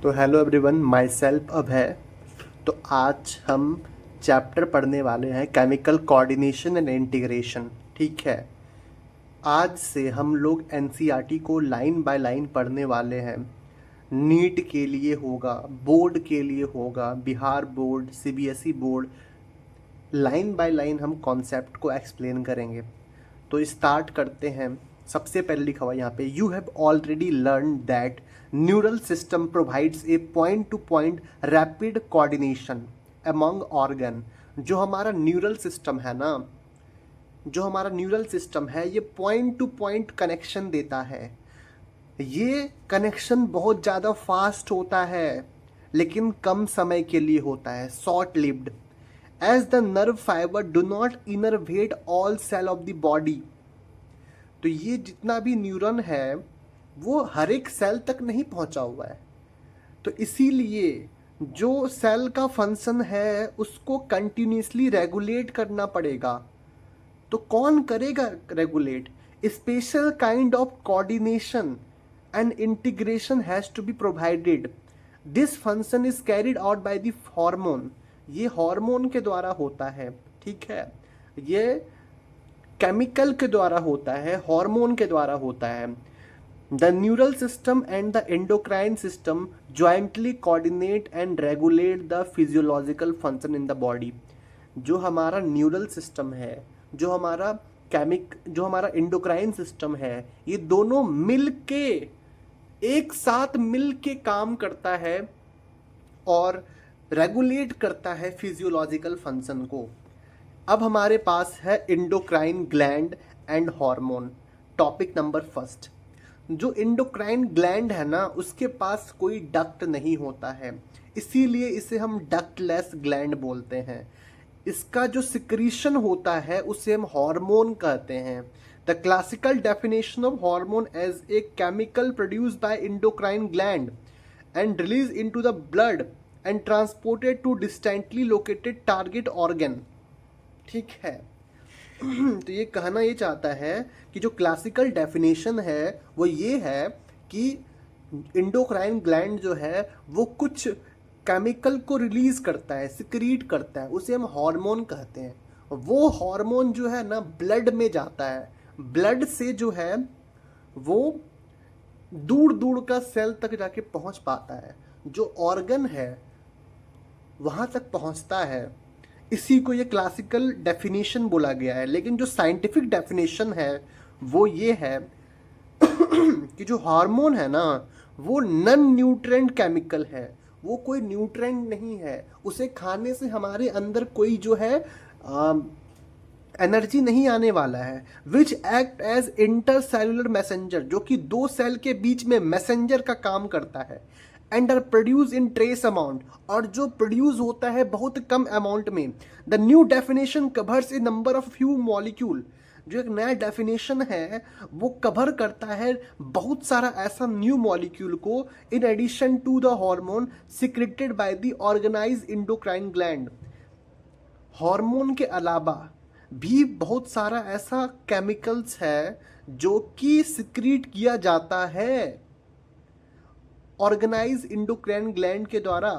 तो hello everyone, my self अभय। तो आज हम चैप्टर पढ़ने वाले हैं केमिकल कोऑर्डिनेशन एंड इंटीग्रेशन। ठीक है, आज से हम लोग एनसीईआरटी को लाइन बाय लाइन पढ़ने वाले हैं। नीट के लिए होगा, बोर्ड के लिए होगा, Bihar board, CBSE board, line by line हम कॉन्सेप्ट को एक्सप्लेन करेंगे। तो स्टार्ट करते हैं। सबसे पहले लिखा हुआ यहाँ पे, you have already learn that neural system provides a point two point rapid coordination among organ. जो हमारा न्यूरल सिस्टम है ना, जो हमारा न्यूरल सिस्टम है, ये पॉइंट टू पॉइंट कनेक्शन देता है। ये कनेक्शन बहुत ज़्यादा फास्ट होता है, लेकिन कम समय के लिए होता है, short lived, as the nerve fibre do not innervate all cell of the body. तो ये जितना भी न्यूरॉन है वो हर एक सेल तक नहीं पहुंचा हुआ है। तो इसीलिए जो सेल का फंक्शन है उसको कंटिन्यूसली रेगुलेट करना पड़ेगा। तो कौन करेगा regulate? Special kind of coordination and integration has to be provided. This function is carried out by the hormone. ये हार्मोन के द्वारा होता है। ठीक है, ये केमिकल के द्वारा होता है, हार्मोन के द्वारा होता है। The neural system and the endocrine system jointly coordinate and regulate the physiological function in the body. जो हमारा न्यूरल सिस्टम है, जो हमारा एंडोक्राइन सिस्टम है, ये दोनों मिल के, एक साथ मिल के काम करता है और रेगुलेट करता है फिजियोलॉजिकल फंक्शन को। अब हमारे पास है endocrine gland and hormone. Topic number first, जो एंडोक्राइन ग्लैंड है ना, उसके पास कोई डक्ट नहीं होता है, इसीलिए इसे हम डक्टलेस ग्लैंड बोलते हैं। इसका जो सिक्रीशन होता है उसे हम हार्मोन कहते हैं। The classical definition of hormone as a chemical produced by endocrine gland and release into the blood and transported to distantly located target organ. ठीक है, तो ये कहना ये चाहता है कि जो क्लासिकल डेफिनेशन है वो ये है कि एंडोक्राइन ग्लैंड जो है वो कुछ केमिकल को रिलीज करता है, सिक्रीट करता है, उसे हम हार्मोन कहते हैं। वो हार्मोन जो है ना ब्लड में जाता है, ब्लड से जो है वो दूर दूर का सेल तक जाके पहुंच पाता है, जो ऑर्गन है वहां तक पहुंचता है। इसी को ये क्लासिकल डेफिनेशन बोला गया है। लेकिन जो साइंटिफिक डेफिनेशन है वो ये है कि जो हार्मोन है ना वो नॉन न्यूट्रेंट केमिकल है। वो कोई न्यूट्रेंट नहीं है, उसे खाने से हमारे अंदर कोई जो है एनर्जी नहीं आने वाला है। Which act as intercellular messenger, जो कि दो सेल के बीच में मैसेंजर का काम करता है। And are produce in trace amount, और जो प्रोड्यूस होता है बहुत कम अमाउंट में। The new definition covers a number of few molecule. जो एक नया डेफिनेशन है वो कवर करता है बहुत सारा ऐसा न्यू मॉलिक्यूल को, in addition to the hormone secreted by the organise endocrine gland. Hormone के अलावा भी बहुत सारा ऐसा केमिकल्स है जो कि सिक्रीट किया जाता है ऑर्गेनाइज एंडोक्राइन ग्लैंड के द्वारा।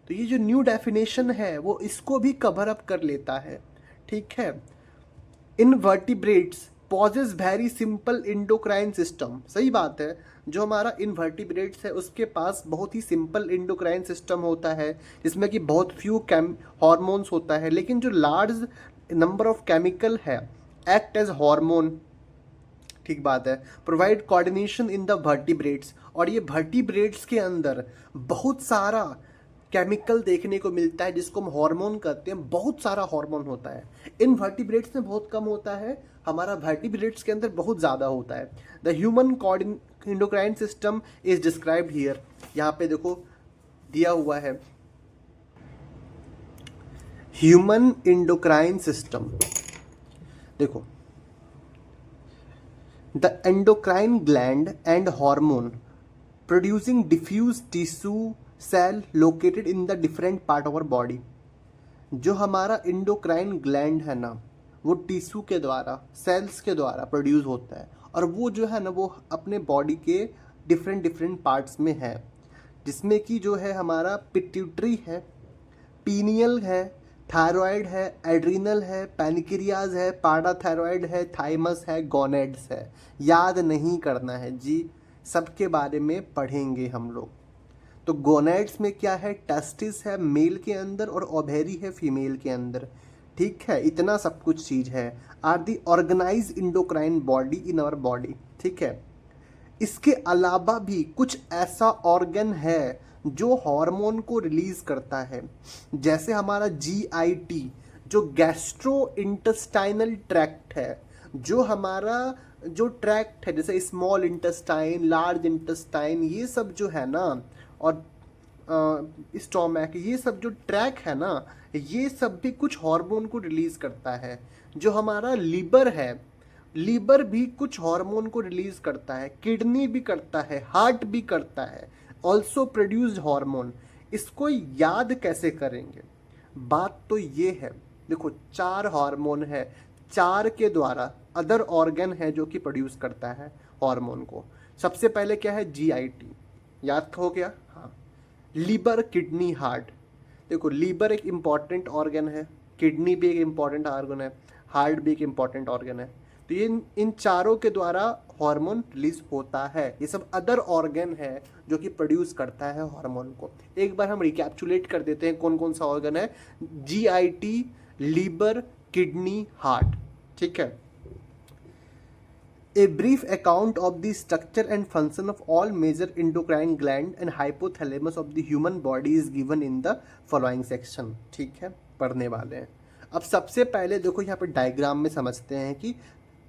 तो ये जो न्यू डेफिनेशन है वो इसको भी कवर अप कर लेता है। ठीक है, invertebrates possess very simple endocrine system. सही बात है, जो हमारा इनवर्टिब्रेट्स है उसके पास बहुत ही सिंपल एंडोक्राइन सिस्टम होता है, जिसमें कि बहुत फ्यू हार्मोन्स होता है। लेकिन जो लार्ज नंबर ऑफ केमिकल है एक्ट एज हार्मोन। ठीक बात है, provide coordination in the vertebrates. और ये वर्टिब्रेट्स के अंदर बहुत सारा केमिकल देखने को मिलता है जिसको हम हार्मोन कहते हैं। बहुत सारा हार्मोन होता है, इन वर्टिब्रेट्स में बहुत कम होता है, हमारा वर्टिब्रेट्स के अंदर बहुत ज़्यादा होता है। The human endocrine system is described here. यहाँ पे देखो दिया हुआ है ह्यूमन एंडोक्राइन सिस्टम। देखो, the endocrine gland and hormone producing diffuse tissue cell located in the different part of our body। जो हमारा एंडोक्राइन ग्लैंड है ना वो टिश्यू के द्वारा, सेल्स के द्वारा प्रोड्यूस होता है, और वो जो है ना वो अपने बॉडी के डिफरेंट पार्ट्स में है। जिसमें कि जो है हमारा पिट्यूटरी है, पीनियल है, थायराइड है, एड्रिनल है, पैनक्रियाज है, पाराथायराइड है, थाइमस है, गोनेड्स है। याद नहीं करना है जी, सबके बारे में पढ़ेंगे हम लोग। तो गोनेड्स में क्या है, टेस्टिस है मेल के अंदर और ओवेरी है फीमेल के अंदर। ठीक है, इतना सब कुछ चीज़ है। Are the organise endocrine body in our body. ठीक है, इसके अलावा भी कुछ ऐसा ऑर्गन है जो हार्मोन को रिलीज करता है, जैसे हमारा GIT जो गैस्ट्रो इंटेस्टाइनल ट्रैक्ट है, जो हमारा जो ट्रैक्ट है, जैसे स्मॉल इंटेस्टाइन, लार्ज इंटेस्टाइन, ये सब जो है ना, और स्टोमक, ये सब जो ट्रैक है ना, ये सब भी कुछ हार्मोन को रिलीज करता है। जो हमारा लीवर है, लीवर भी कुछ हार्मोन को रिलीज करता है, किडनी भी करता है, हार्ट भी करता है, ऑल्सो प्रोड्यूस्ड हार्मोन। इसको याद कैसे करेंगे? बात तो ये है, देखो 4 हार्मोन है, 4 के द्वारा अदर ऑर्गन है जो कि प्रोड्यूस करता है हार्मोन को। सबसे पहले क्या है, GIT, याद हो गया? हाँ, लीवर, किडनी, हार्ट। देखो लीवर एक इम्पॉर्टेंट ऑर्गन है, किडनी भी एक इम्पॉर्टेंट ऑर्गन है, हार्ट भी एक इम्पॉर्टेंट ऑर्गन है। तो ये इन चारों के द्वारा हार्मोन रिलीज होता है। ये सब अदर ऑर्गन है जो कि प्रोड्यूस करता है हार्मोन को। एक बार हम रिकैप्चुलेट कर देते हैं कौन कौन सा ऑर्गन है। GIT, liver, kidney, heart. ठीक है, A brief account of the structure and function of all major endocrine gland and hypothalamus of the human body is given in the following section। ठीक है, पढ़ने वाले हैं। अब सबसे पहले देखो यहाँ पे डायग्राम में समझते हैं कि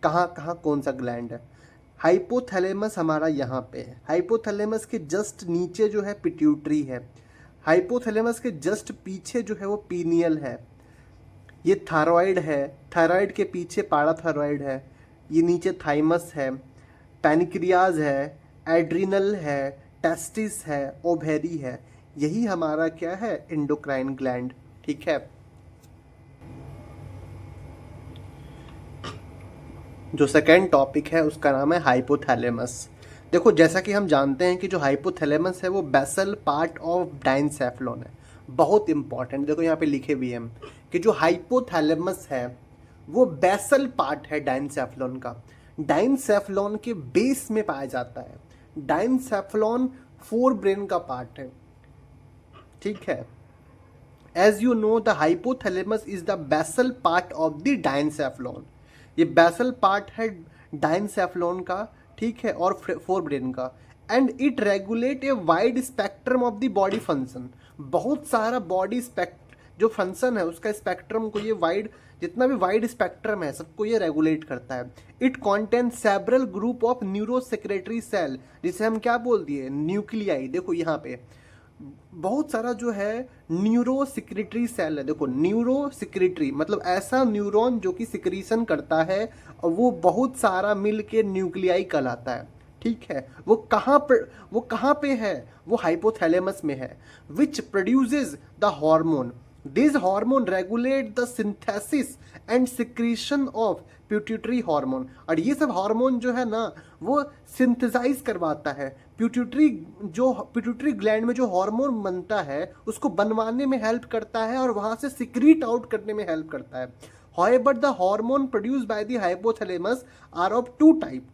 कहाँ कहाँ कौन सा ग्लैंड है। हाइपोथैलेमस हमारा यहाँ पे है, हाइपोथैलेमस के जस्ट नीचे जो है पिट्यूटरी है, हाइपोथैलेमस के जस्ट पीछे जो है वो पीनियल है, ये थायराइड है, थायराइड के पीछे पाराथायराइड है, ये नीचे थाइमस है, पैनक्रियाज है, एड्रिनल है, टेस्टिस है, ओवेरी है। यही हमारा क्या है, एंडोक्राइन ग्लैंड। ठीक है, जो सेकेंड टॉपिक है उसका नाम है हाइपोथैलेमस। देखो जैसा कि हम जानते हैं कि जो हाइपोथैलेमस है वो बेसल पार्ट ऑफ डाइनसेफ्लॉन है, बहुत इंपॉर्टेंट। देखो यहाँ पे लिखे भी हैं कि जो हाइपोथैलेमस है वो बेसल पार्ट है डाइनसेफ्लॉन का, डाइनसेफ्लॉन के बेस में पाया जाता है। डाइनसेफ्लॉन फोर ब्रेन का पार्ट है। ठीक है, as you know the hypothalamus is the basal part of the diencephalon. ये बेसल पार्ट है डाइनसेफ्लॉन का, ठीक है, और फोर ब्रेन का। And it regulate a wide spectrum of the body function. बहुत सारा बॉडी जो फंक्शन है उसका स्पेक्ट्रम को ये वाइड, जितना भी वाइड स्पेक्ट्रम है सबको ये रेगुलेट करता है। It contain several group of neurosecretory cell, जिसे हम क्या बोल दिए, न्यूक्लियाई। देखो यहाँ पे बहुत सारा जो है न्यूरोसेक्रेटरी सेल है। देखो न्यूरोसेक्रेटरी मतलब ऐसा न्यूरॉन जो कि सिक्रीशन करता है और वो बहुत सारा मिल के न्यूक्लियाई कहलाता है। ठीक है, वो कहाँ पे है, वो हाइपोथैलेमस में है। Which produces the hormone. This hormone regulate the synthesis and secretion of pituitary hormone. और ये सब हार्मोन जो है ना वो सिंथेसाइज करवाता है। पिट्यूटरी ग्लैंड में जो हार्मोन बनता है उसको बनवाने में हेल्प करता है और वहाँ से सिक्रीट आउट करने में हेल्प करता है। However, the hormone produced by the hypothalamus are of two type।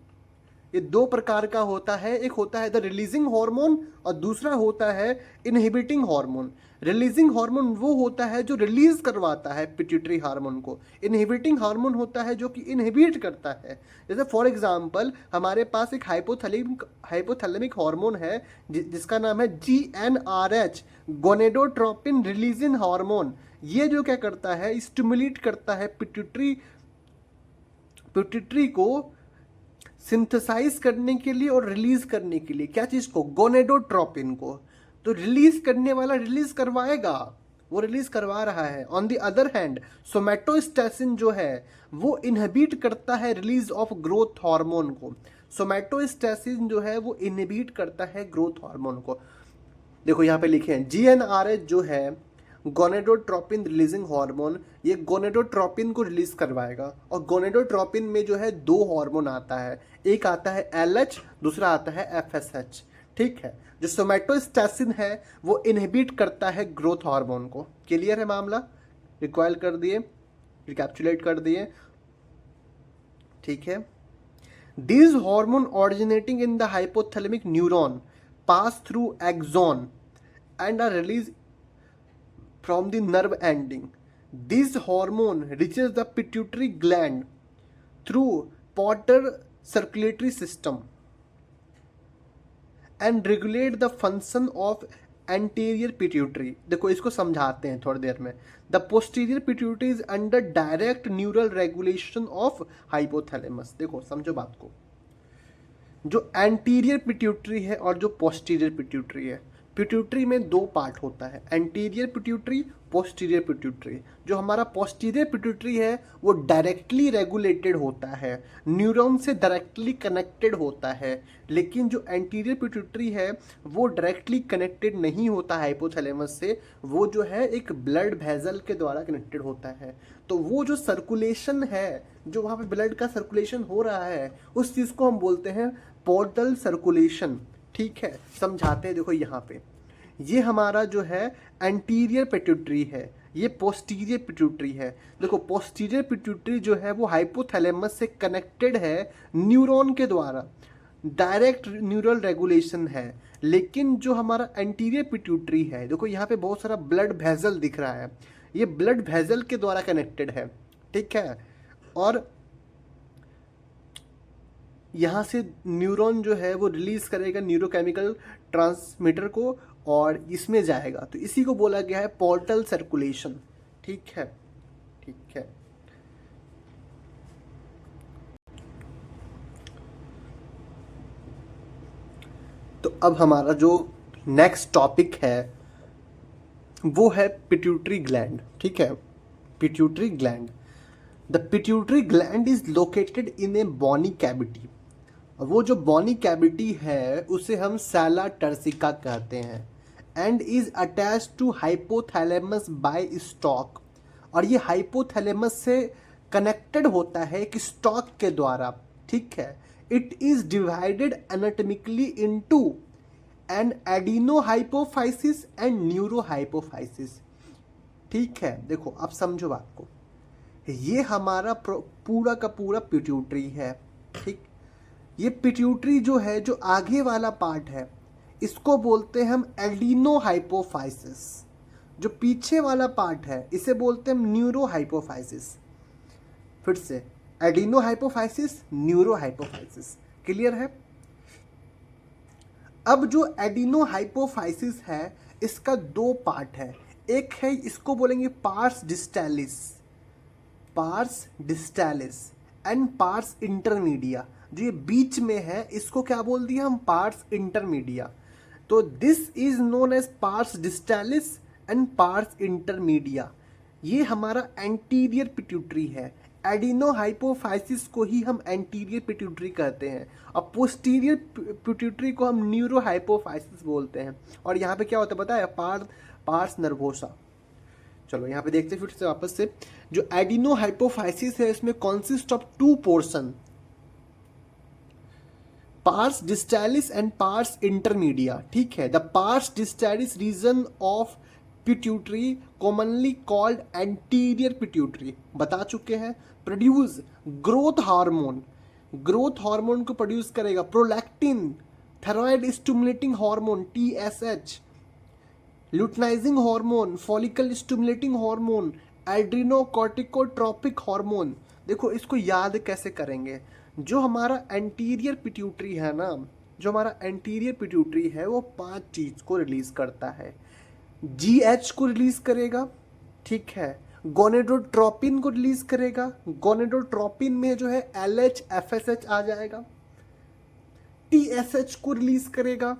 ये दो प्रकार का होता है, एक होता है द रिलीजिंग हार्मोन और दूसरा होता है इनहिबिटिंग हार्मोन। रिलीजिंग हार्मोन वो होता है जो रिलीज करवाता है पिट्यूटरी हार्मोन को, इनहिबिटिंग हार्मोन होता है जो कि इनहिबिट करता है। जैसे फॉर एग्जांपल हमारे पास एक हाइपोथैलेमिक हार्मोन है जिसका नाम है GnRH, गोनेडोट्रोपिन रिलीजिंग हार्मोन। ये जो क्या करता है, स्टिमुलेट करता है पिट्यूटरी को सिंथेसाइज करने के लिए और रिलीज करने के लिए। क्या चीज को, गोनेडोट्रोपिन को। तो रिलीज करने वाला रिलीज करवाएगा, वो रिलीज करवा रहा है। ऑन द अदर हैंड सोमैटोस्टैसिन जो है वो इनहिबिट करता है रिलीज ऑफ ग्रोथ हार्मोन को। सोमैटोस्टैसिन जो है वो इनहिबिट करता है ग्रोथ हार्मोन को। देखो यहाँ पे लिखे हैं GnRH जो है गोनेडोट्रोपिन रिलीजिंग हार्मोन, ये गोनेडोट्रोपिन को रिलीज करवाएगा। और गोनेडोट्रोपिन में जो है दो हार्मोन आता है, एक आता है LH, दूसरा आता है FSH। ठीक है। जो सोमैटोस्टैसिन है वो इनहिबिट करता है ग्रोथ हार्मोन को। क्लियर है मामला? रिकॉयल कर दिए, रिकैप्चुलेट कर दिए, ठीक है। These hormone originating in the hypothalamic neuron pass through axon and are released from the nerve ending. This hormone reaches the pituitary gland through portal circulatory system and regulate the function of anterior pituitary. देखो इसको समझाते हैं थोड़ी देर में. The posterior pituitary is under direct neural regulation of hypothalamus. देखो समझो बात को. जो एंटीरियर पिट्यूटरी है और जो पोस्टीरियर पिट्यूटरी है, पिट्यूटरी में दो पार्ट होता है, एंटीरियर पिट्यूटरी, पोस्टीरियर पिट्यूटरी। जो हमारा पोस्टीरियर पिट्यूटरी है वो डायरेक्टली रेगुलेटेड होता है, न्यूरॉन से डायरेक्टली कनेक्टेड होता है, लेकिन जो एंटीरियर पिट्यूटरी है वो डायरेक्टली कनेक्टेड नहीं होता है हाइपोथैलेमस से, वो जो है एक ब्लड वेसल के द्वारा कनेक्टेड होता है। तो वो जो सर्कुलेशन है, जो वहाँ पे ब्लड का सर्कुलेशन हो रहा है, उस चीज़ को हम बोलते हैं पोर्टल सर्कुलेशन। ठीक है, समझाते हैं। देखो यहाँ पे ये हमारा जो है एंटीरियर पिट्यूटरी है, ये पोस्टीरियर पिट्यूटरी है। देखो पोस्टीरियर पिट्यूटरी जो है वो हाइपोथैलेमस से कनेक्टेड है न्यूरॉन के द्वारा, डायरेक्ट न्यूरल रेगुलेशन है। लेकिन जो हमारा एंटीरियर पिट्यूटरी है, देखो यहाँ पे बहुत सारा ब्लड वेसल दिख रहा है, ये ब्लड वेसल के द्वारा कनेक्टेड है। ठीक है, और यहाँ से न्यूरॉन जो है वो रिलीज करेगा न्यूरोकेमिकल ट्रांसमीटर को और इसमें जाएगा, तो इसी को बोला गया है पोर्टल सर्कुलेशन। ठीक है, ठीक है। तो अब हमारा जो नेक्स्ट टॉपिक है वो है पिट्यूटरी ग्लैंड। ठीक है, pituitary gland. The pituitary gland is located in a bony cavity. वो जो बॉनी कैविटी है उसे हम सैला टर्सिका कहते हैं, and is attach to hypothalamus by stalk. और ये हाइपोथैलेमस से कनेक्टेड होता है एक स्टॉक के द्वारा। ठीक है, it is divided anatomically into an adenohypophysis and neurohypophysis. ठीक है, देखो अब समझो बात को, ये हमारा पूरा का पूरा पिट्यूटरी है। ठीक, ये पिट्यूटरी जो है, जो आगे वाला पार्ट है, इसको बोलते हैं हम एडिनोहाइपोफाइसिस। जो पीछे वाला पार्ट है इसे बोलते हैं हम न्यूरोहाइपोफाइसिस। फिर से एडिनोहाइपोफाइसिस, न्यूरोहाइपोफाइसिस। क्लियर है? अब जो एडिनोहाइपोफाइसिस है इसका दो पार्ट है, एक है इसको बोलेंगे pars distalis, pars distalis, and pars intermedia. जो ये बीच में है इसको क्या बोल दिया हम? Pars intermedia. तो this is known as pars distalis and pars intermedia. ये हमारा एंटीरियर पिट्यूटरी है। एडिनोहाइपोफाइसिस को ही हम एंटीरियर पिट्यूटरी कहते हैं और पोस्टीरियर पिट्यूटरी को हम न्यूरोहाइपोफाइसिस बोलते हैं। और यहाँ पे क्या होता है पता है? Pars nervosa. चलो यहाँ पे देखते हैं फिर से वापस से। जो एडिनोहाइपोफाइसिस है इसमें consist of two portion, pars distalis and pars intermedia. ठीक है, the pars distalis region of pituitary commonly called anterior pituitary, बता चुके हैं, produce growth hormone. Growth hormone को प्रोड्यूस करेगा prolactin, thyroid stimulating hormone TSH, luteinizing hormone, follicle stimulating hormone, adrenocorticotropic hormone. देखो इसको याद कैसे करेंगे? जो हमारा एंटीरियर पिट्यूटरी है ना, जो हमारा एंटीरियर पिट्यूटरी है वो 5 चीज को रिलीज करता है। GH को रिलीज करेगा, ठीक है, गोनेडोट्रोपिन को रिलीज करेगा, गोनेडोट्रोपिन में जो है LH FSH आ जाएगा, TSH को रिलीज करेगा,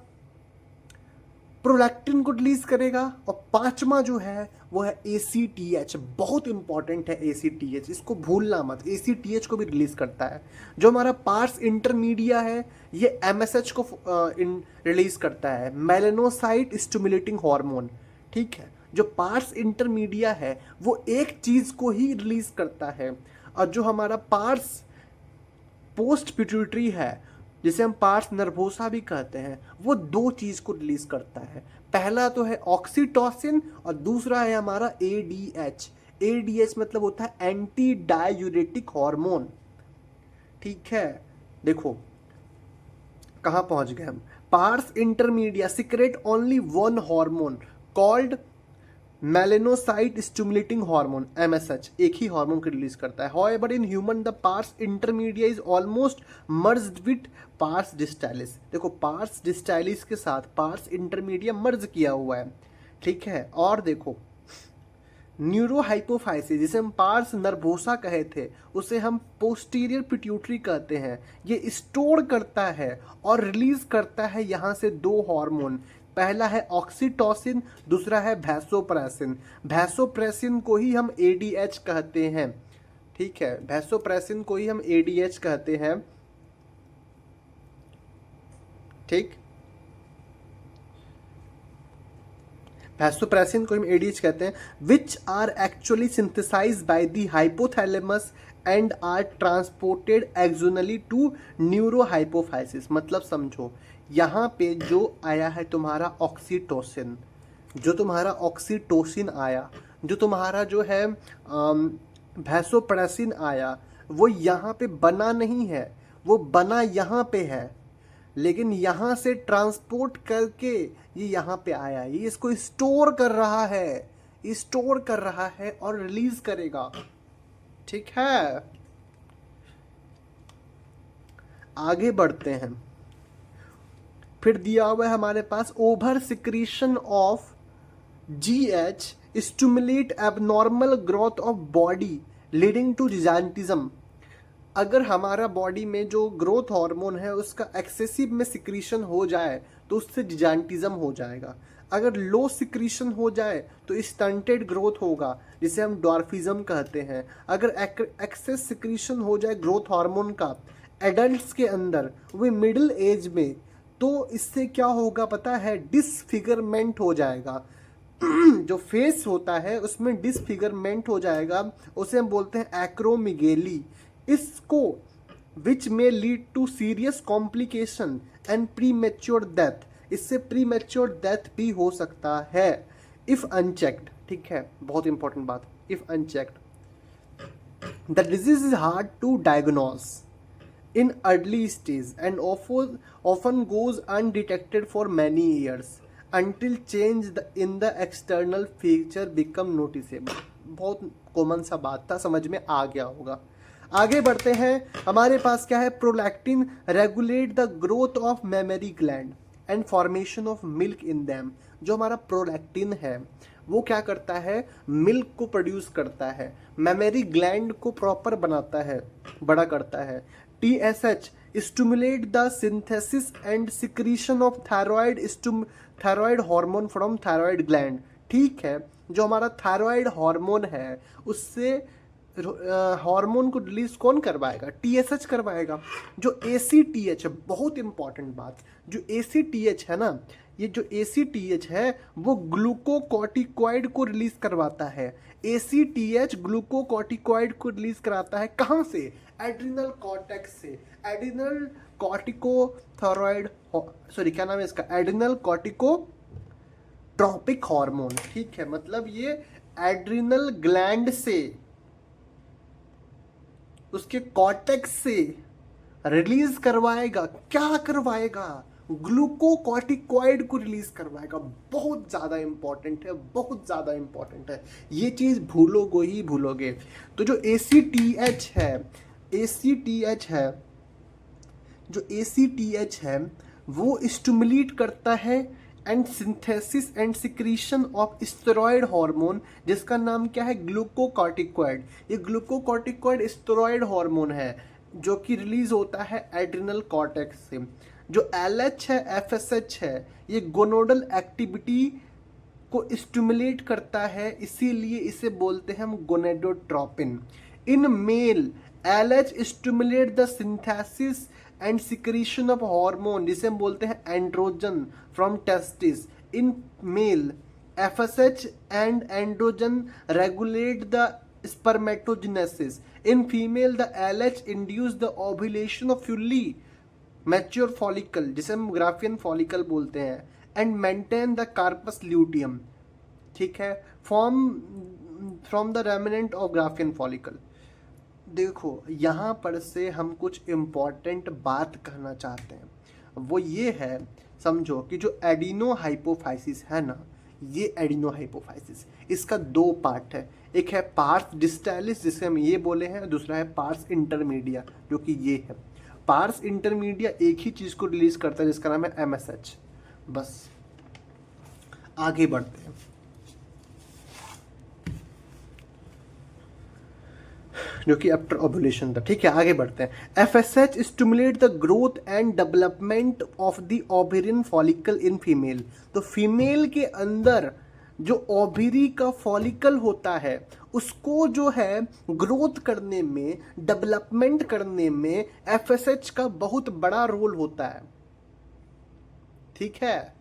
प्रोलैक्टिन को रिलीज करेगा, और 5वां जो है वो है ACTH। बहुत इंपॉर्टेंट है ACTH, इसको भूलना मत। ACTH को भी रिलीज करता है। जो हमारा पार्स इंटरमीडिया है ये MSH को रिलीज करता है, मेलानोसाइट स्टिमुलेटिंग हार्मोन। ठीक है, जो पार्स इंटरमीडिया है वो एक चीज को ही रिलीज करता है, और जो हमारा पार्स पोस्ट पिट्यूटरी है जिसे हम पार्स नर्वोसा भी कहते हैं, वो दो चीज को रिलीज करता है। पहला तो है ऑक्सीटोसिन और दूसरा है हमारा एडीएच। एडीएच मतलब होता है एंटी डायूरेटिक हार्मोन। ठीक है, देखो कहाँ पहुंच गए हम। Pars intermedia secrete only one hormone called melanocyte stimulating hormone, MSH, एक ही हार्मोन को रिलीज करता है। However in human the pars intermedia is almost merged with pars distalis. देखो पार्स डिस्टाइलिस के साथ पार्स इंटरमीडिया मर्ज किया हुआ है। ठीक है, और देखो न्यूरोहाइपोफाइसिस, जिसे हम पार्स नर्वोसा कहे थे, उसे हम पोस्टीरियर पिट्यूटरी कहते हैं। ये स्टोर करता है और रिलीज करता है यहाँ से दो हार्मोन। पहला है ऑक्सीटोसिन, दूसरा है वैसोप्रेसिन। वैसोप्रेसिन को ही हम एडीएच कहते हैं। ठीक है, वैसोप्रेसिन को ही हम एडीएच कहते हैं। ठीक, वैसोप्रेसिन को हम एडीएच कहते हैं, which are actually synthesized by the hypothalamus and are transported axonally to neurohypophysis. मतलब समझो, यहाँ पे जो आया है तुम्हारा ऑक्सीटोसिन, जो तुम्हारा ऑक्सीटोसिन आया, जो तुम्हारा जो है वैसोप्रेसिन आया, वो यहाँ पे बना नहीं है, वो बना यहाँ पे है, लेकिन यहाँ से ट्रांसपोर्ट करके ये यहाँ पे आया है। ये इसको स्टोर कर रहा है, स्टोर कर रहा है और रिलीज करेगा। ठीक है, आगे बढ़ते हैं। फिर दिया हुआ है हमारे पास over secretion of GH stimulate abnormal growth of body leading to gigantism. अगर हमारा बॉडी में जो ग्रोथ हार्मोन है उसका एक्सेसिव में सिक्रीशन हो जाए तो उससे जिजांटिज्म हो जाएगा। अगर लो सिक्रीशन हो जाए तो स्टंटेड ग्रोथ होगा, जिसे हम डॉर्फिज्म कहते हैं। अगर एक्सेस सिक्रीशन हो जाए ग्रोथ हार्मोन का एडल्ट्स के अंदर, वो मिडिल एज में, तो इससे क्या होगा पता है, डिसफिगरमेंट हो जाएगा। जो फेस होता है उसमें डिसफिगरमेंट हो जाएगा, उसे हम बोलते हैं एक्रोमिगेली। इसको which may lead to serious complication and premature death. इससे प्री मेच्योर डेथ भी हो सकता है इफ अनचेक्ड। ठीक है, बहुत इंपॉर्टेंट बात, if unchecked the disease is hard to diagnose in early stage and often goes undetected for many years until change in the external feature become noticeable। बहुत common सा बात था, समझ में आ गया होगा। आगे बढ़ते हैं, हमारे पास क्या है, prolactin regulate the growth of mammary gland and formation of milk in them. जो हमारा प्रोलैक्टिन है वो क्या करता है, मिल्क को प्रोड्यूस करता है, मेमरी ग्लैंड को प्रॉपर बनाता है, बड़ा करता है। TSH stimulate the synthesis and secretion of thyroid hormone from thyroid gland। ठीक है, जो हमारा थायराइड हार्मोन है उससे हार्मोन को रिलीज कौन करवाएगा, TSH करवाएगा। जो ACTH है, बहुत इंपॉर्टेंट बात, जो ACTH है ना, ये जो ACTH है वो ग्लूकोकॉर्टिकॉइड को रिलीज करवाता है। ACTH ग्लूकोकॉर्टिकॉइड को रिलीज कराता है, कहाँ से, एड्रिनल कॉर्टेक्स से। एड्रिनल कॉर्टिकोथायरॉइड, सॉरी क्या नाम है इसका, एड्रिनल कॉर्टिकोट्रॉपिक हार्मोन। ठीक है, मतलब ये एड्रिनल ग्लैंड से, उसके कॉर्टेक्स से रिलीज करवाएगा। क्या करवाएगा, ग्लूकोकॉर्टिकॉइड को रिलीज करवाएगा। बहुत ज़्यादा इंपॉर्टेंट है, बहुत ज़्यादा इंपॉर्टेंट है, ये चीज़ भूलोगे ही भूलोगे। तो जो ACTH है, ACTH है, जो ACTH है वो स्टिमुलेट करता है and synthesis and secretion of steroid hormone, जिसका नाम क्या है, ग्लूकोकॉर्टिकॉइड। ये ग्लूकोकॉर्टिकॉइड स्टेरॉयड हार्मोन है जो कि रिलीज होता है एड्रिनल कॉर्टेक्स से। जो LH है, FSH है, ये गोनोडल एक्टिविटी को स्टिमुलेट करता है, इसीलिए इसे बोलते हैं हम gonadotropin. In male LH stimulate the synthesis and secretion of hormone, जिसे हम बोलते हैं androgen from testis. In male FSH and androgen regulate the spermatogenesis. In female, the LH induce the ovulation of fully mature follicle जिसे हम Graafian follicle बोलते हैं, and maintain the corpus luteum, ठीक है, from the remnant of Graafian follicle. देखो यहाँ पर से हम कुछ इम्पॉर्टेंट बात कहना चाहते हैं, वो ये है, समझो कि जो एडिनो हाइपोफाइसिस है ना, ये एडिनो हाइपोफाइसिस, इसका दो पार्ट है। एक है पार्स डिस्टाइलिस जिसे हम ये बोले हैं, दूसरा है पार्स इंटरमीडिया जो कि ये है। पार्स इंटरमीडिया एक ही चीज़ को रिलीज करता है जिसका नाम है MSH। बस आगे बढ़ते हैं, जो कि आफ्टर ओव्यूलेशन था, ठीक है। आगे बढ़ते हैं। FSH stimulate the growth and development of the ovarian follicle in female. तो फीमेल के अंदर जो ओवरी का फॉलिकल होता है उसको जो है ग्रोथ करने में, डेवलपमेंट करने में FSH का बहुत बड़ा रोल होता है, ठीक है।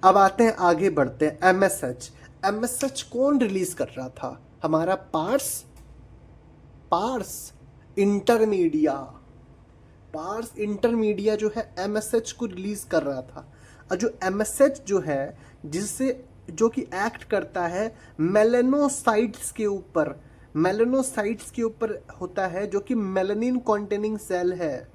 अब आते हैं, आगे बढ़ते हैं। MSH कौन रिलीज कर रहा था? हमारा पार्स इंटरमीडिया जो है MSH को रिलीज कर रहा था। और जो MSH जो है जिससे जो कि एक्ट करता है मेलेनोसाइट्स के ऊपर होता है, जो कि मेलानिन कॉन्टेनिंग सेल है,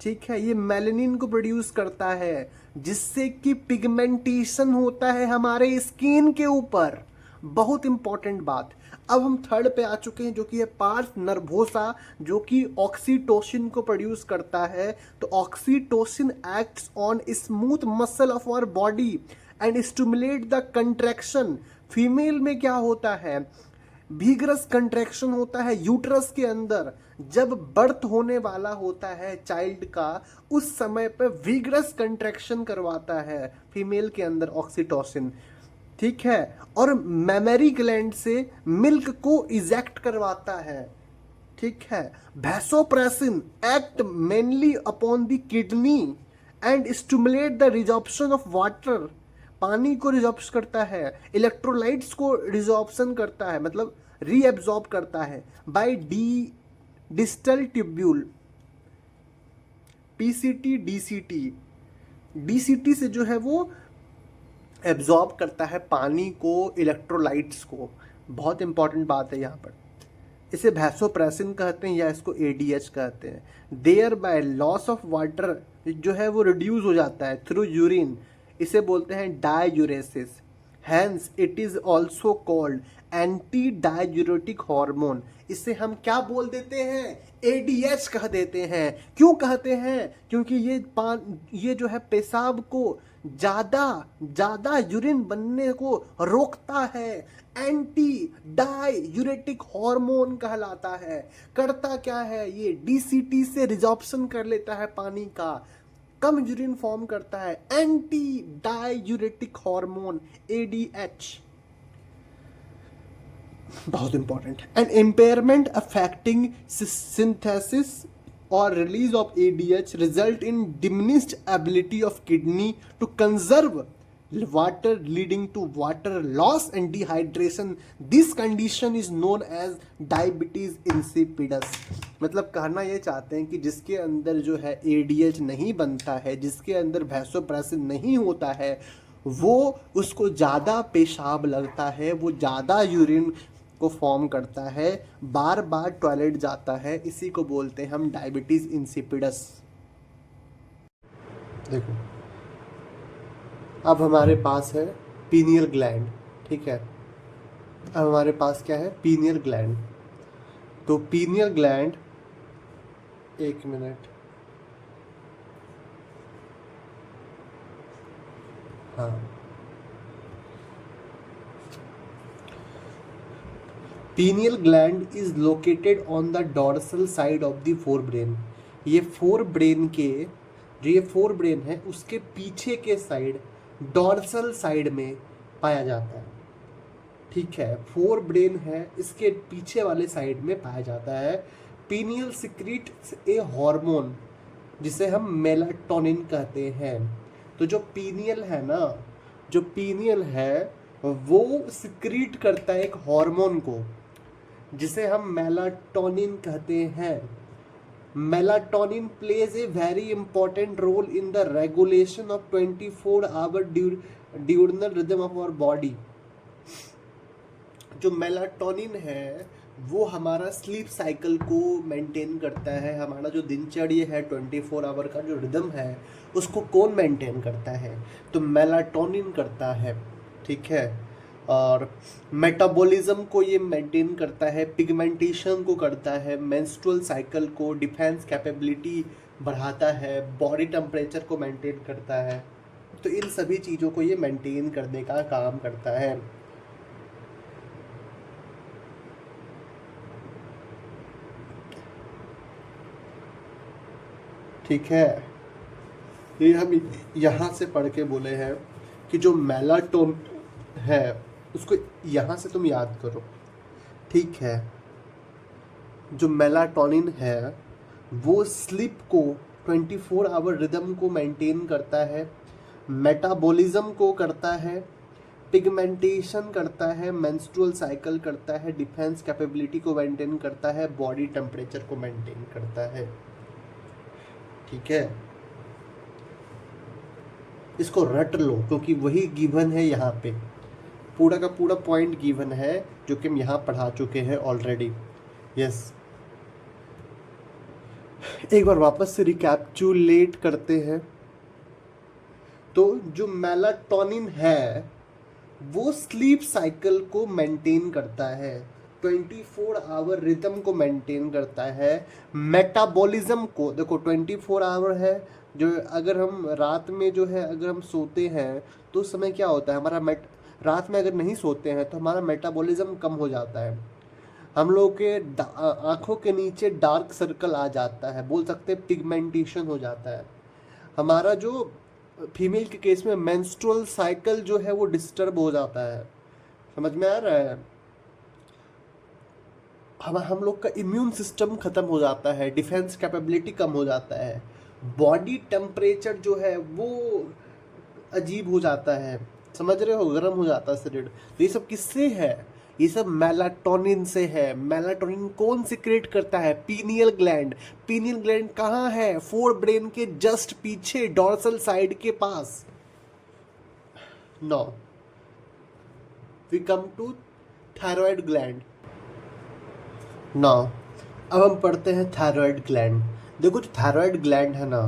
ठीक है। ये मेलानिन को प्रोड्यूस करता है जिससे कि पिगमेंटेशन होता है हमारे स्किन के ऊपर। बहुत इंपॉर्टेंट बात। अब हम थर्ड पे आ चुके हैं जो कि है पार्स नर्वोसा, जो कि ऑक्सीटोसिन को प्रोड्यूस करता है। तो oxytocin acts on smooth muscle of our body and stimulate the contraction. Female में क्या होता है? विगरस कंट्रैक्शन होता है यूट्रस के अंदर। जब बर्थ होने वाला होता है चाइल्ड का, उस समय पे विगरस कंट्रैक्शन करवाता है फीमेल के अंदर ऑक्सीटोसिन, ठीक है। और मेमरी ग्लैंड से मिल्क को इजेक्ट करवाता है, ठीक है। Vasopressin act mainly upon the kidney and stimulate the resorption of water. पानी को रिजॉर्ब करता है, इलेक्ट्रोलाइट्स को रिजॉर्प्शन करता है, मतलब रीएब्जॉर्ब करता है by distal tubule, PCT DCT से जो है वो एब्जॉर्ब करता है पानी को, इलेक्ट्रोलाइट्स को। बहुत इंपॉर्टेंट बात है यहाँ पर। इसे वैसोप्रेसिन कहते हैं या इसको ADH कहते हैं। Thereby loss of water जो है वो रिड्यूस हो जाता है थ्रू यूरिन, इसे बोलते हैं diuresis. Hence it is also called anti diuretic hormone. इसे हम क्या बोल देते हैं? ADH कह देते हैं। क्यों कहते हैं? क्योंकि ये जो है पेशाब को ज़्यादा यूरिन बनने को रोकता है। एंटी डायूरेटिक हार्मोन कहलाता है। करता क्या है? ये DCT से रिजॉर्प्शन कर लेता है पानी का, कम यूरिन फॉर्म करता है। एंटी डायूरेटिक हार्मोन ADH, बहुत important. And impairment affecting synthesis और release of ADH result in diminished ability of kidney to conserve water leading to water loss and dehydration. This condition is known as diabetes insipidus. मतलब कहना ये चाहते हैं कि जिसके अंदर जो है ADH नहीं बनता है, जिसके अंदर वैसोप्रेसिन नहीं होता है, वो उसको ज़्यादा पेशाब लगता है, वो ज़्यादा यूरिन को फॉर्म करता है, बार बार टॉयलेट जाता है। इसी को बोलते हैं हम डायबिटीज़ इंसिपिडस। देखो अब हमारे पास है पीनियल ग्लैंड, ठीक है। अब हमारे पास क्या है? Pineal gland. तो पीनियल ग्लैंड, एक मिनट, हाँ, pineal gland is located on the dorsal side of the fore brain. ये फोर ब्रेन के, जो ये फोर ब्रेन है उसके पीछे के साइड, डॉर्सल साइड में पाया जाता है, ठीक है। फोर ब्रेन है, इसके पीछे वाले साइड में पाया जाता है। पीनियल सिक्रीट्स ए हार्मोन जिसे हम मेलाटोनिन कहते हैं। तो जो पीनियल है ना, जो पीनियल है वो सिक्रीट करता है एक हार्मोन को जिसे हम मेलाटोनिन कहते हैं। Melatonin plays a very important role in the regulation of 24 hour diurnal rhythm of our body. जो मेलाटोनिन है वो हमारा स्लीप साइकिल को मेंटेन करता है। हमारा जो दिनचर्या है 24 आवर का जो रिदम है उसको कौन मेंटेन करता है? तो मेलाटोनिन करता है, ठीक है। और मेटाबॉलिज्म को ये मेंटेन करता है, पिगमेंटेशन को करता है, मेंस्ट्रुअल साइकिल को, डिफेंस कैपेबिलिटी बढ़ाता है, बॉडी टेम्परेचर को मेंटेन करता है। तो इन सभी चीज़ों को ये मेंटेन करने का काम करता है। ठीक है, ये हम यहाँ से पढ़ के बोले हैं कि जो मेलाटोन है उसको यहाँ से तुम याद करो, ठीक है। जो मेलाटोनिन है वो स्लीप को 24 आवर रिदम को मेंटेन करता है, मेटाबॉलिज्म को करता है, पिगमेंटेशन करता है, मेंस्ट्रुअल साइकिल करता है, डिफेंस कैपेबिलिटी को मेंटेन करता है, बॉडी टेम्परेचर को मेंटेन करता है, ठीक है। इसको रट लो क्योंकि वही गिवन है यहाँ पे, पूरा का पूरा पॉइंट गिवन है जो कि हम यहाँ पढ़ा चुके हैं ऑलरेडी। यस, एक बार वापस से रिकैप्चुलेट करते हैं। तो जो मेलाटोनिन है वो स्लीप साइकिल को मेंटेन करता है, 24 आवर रिदम को मेंटेन करता है, मेटाबॉलिज्म को, देखो 24 आवर है जो, अगर हम रात में जो है अगर हम सोते हैं तो उस समय क्या होता है हमारा रात में अगर नहीं सोते हैं तो हमारा मेटाबॉलिज्म कम हो जाता है, हम लोग के आंखों के नीचे डार्क सर्कल आ जाता है, बोल सकते हैं पिगमेंटेशन हो जाता है, हमारा जो फीमेल के केस में मेंस्ट्रुअल साइकिल जो है वो डिस्टर्ब हो जाता है। समझ में आ रहा है? हम लोग का इम्यून सिस्टम खत्म हो जाता है, डिफेंस कैपेबिलिटी कम हो जाता है, बॉडी टेम्परेचर जो है वो अजीब हो जाता है, समझ रहे हो, गर्म हो जाता है शरीर। तो ये सब किससे है? ये सब मेलाटोनिन से है। मेलाटोनिन कौन सिक्रेट करता है? Pineal gland. पीनियल ग्लैंड कहाँ है? फोर ब्रेन के जस्ट पीछे, डॉर्सल साइड के पास। Now we come to thyroid gland. Now अब हम पढ़ते हैं थायराइड ग्लैंड। देखो जो थायराइड ग्लैंड है ना,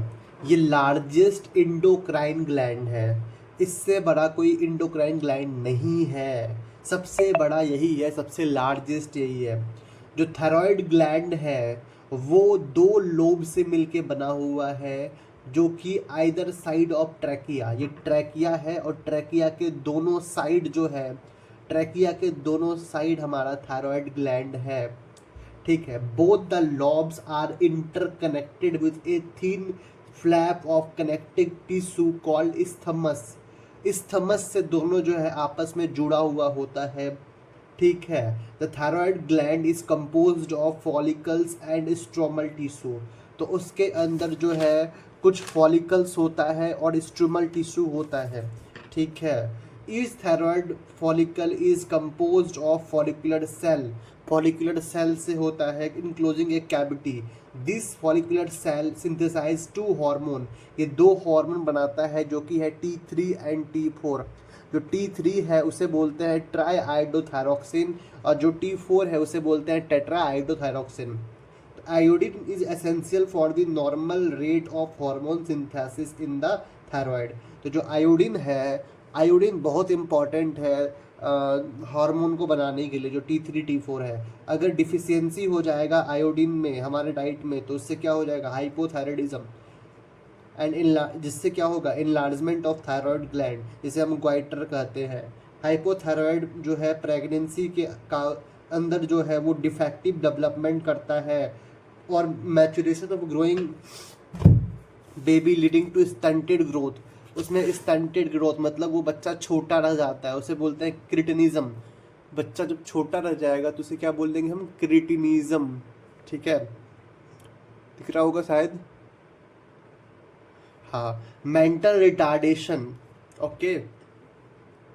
ये लार्जेस्ट इंडोक्राइन ग्लैंड है, इससे बड़ा कोई इंडोक्राइन ग्लैंड नहीं है, सबसे बड़ा यही है, सबसे लार्जेस्ट यही है। जो थायराइड ग्लैंड है वो दो लोब से मिलके बना हुआ है, जो कि आइदर साइड ऑफ ट्रैकिया, ये ट्रैकिया है और ट्रैकिया के दोनों साइड जो है, ट्रैकिया के दोनों साइड हमारा थायराइड ग्लैंड है, ठीक है। Both the lobes are interconnected with a thin flap of connecting tissue called isthmus. Isthmus से दोनों जो है आपस में जुड़ा हुआ होता है, ठीक है। The thyroid gland is composed of follicles and stromal tissue. तो उसके अंदर जो है कुछ फॉलिकल्स होता है और स्ट्रोमल टिश्यू होता है, ठीक है। Each thyroid follicle is composed of follicular cell. Follicular cell से होता है enclosing a cavity. This follicular cell synthesise two hormone. ये दो हार्मोन बनाता है जो कि है T3 एंड T4। जो T3 है उसे बोलते हैं ट्राई आयोडोथायरॉक्सिन और जो T4 है उसे बोलते हैं tetraiodothyroxine. Iodine is essential for the normal rate of hormone synthesis in the thyroid. तो जो आयोडीन है, आयोडीन बहुत इंपॉर्टेंट है हार्मोन को बनाने के लिए, जो T3 T4 है। अगर डिफिशियंसी हो जाएगा आयोडीन में हमारे डाइट में तो उससे क्या हो जाएगा? हाइपोथायराइडिज्म एंड जिससे क्या होगा? इनलार्जमेंट ऑफ थायराइड ग्लैंड, जिसे हम ग्वाइटर कहते हैं। हाइपोथायराइड जो है प्रेगनेंसी के अंदर जो है वो डिफेक्टिव डेवलपमेंट करता है और maturation of growing baby leading to stunted growth. उसमें स्टंटेड ग्रोथ मतलब वो बच्चा छोटा रह जाता है, उसे बोलते हैं क्रिटिनिज्म। बच्चा जब छोटा रह जाएगा तो उसे क्या बोल देंगे हम? क्रिटिनिज्म, ठीक है। दिख रहा होगा शायद, हाँ। Mental retardation, okay.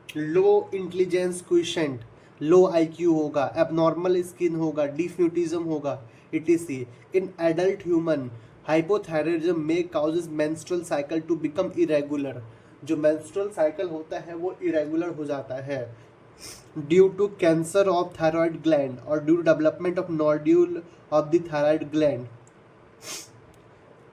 Low intelligence question, low IQ होगा, एबनॉर्मल स्किन होगा, डिफ्यूटिज्म होगा, etc. In adult human, hypothyroidism may causes menstrual cycle to become irregular. जो menstrual cycle होता है वो irregular हो जाता है due to cancer of thyroid gland or due to development of nodule of the thyroid gland.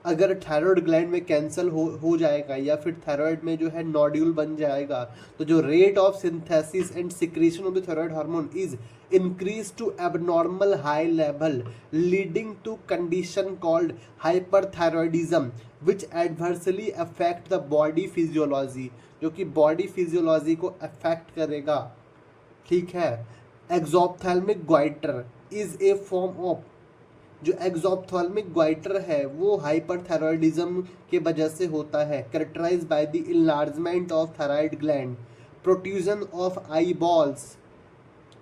अगर thyroid gland में cancer हो जाएगा या फिर थायराइड में जो है नोड्यूल बन जाएगा तो जो rate of synthesis and secretion of the thyroid hormone is increase to abnormal high level leading to condition called hyperthyroidism which adversely affect the body physiology, जो कि बॉडी फिजियोलॉजी को अफेक्ट करेगा। ठीक है। Exophthalmic goitre is a form of, जो exophthalmic goitre है वो hyperthyroidism के वजह से होता है, characterised by the enlargement of thyroid gland, protrusion of eyeballs.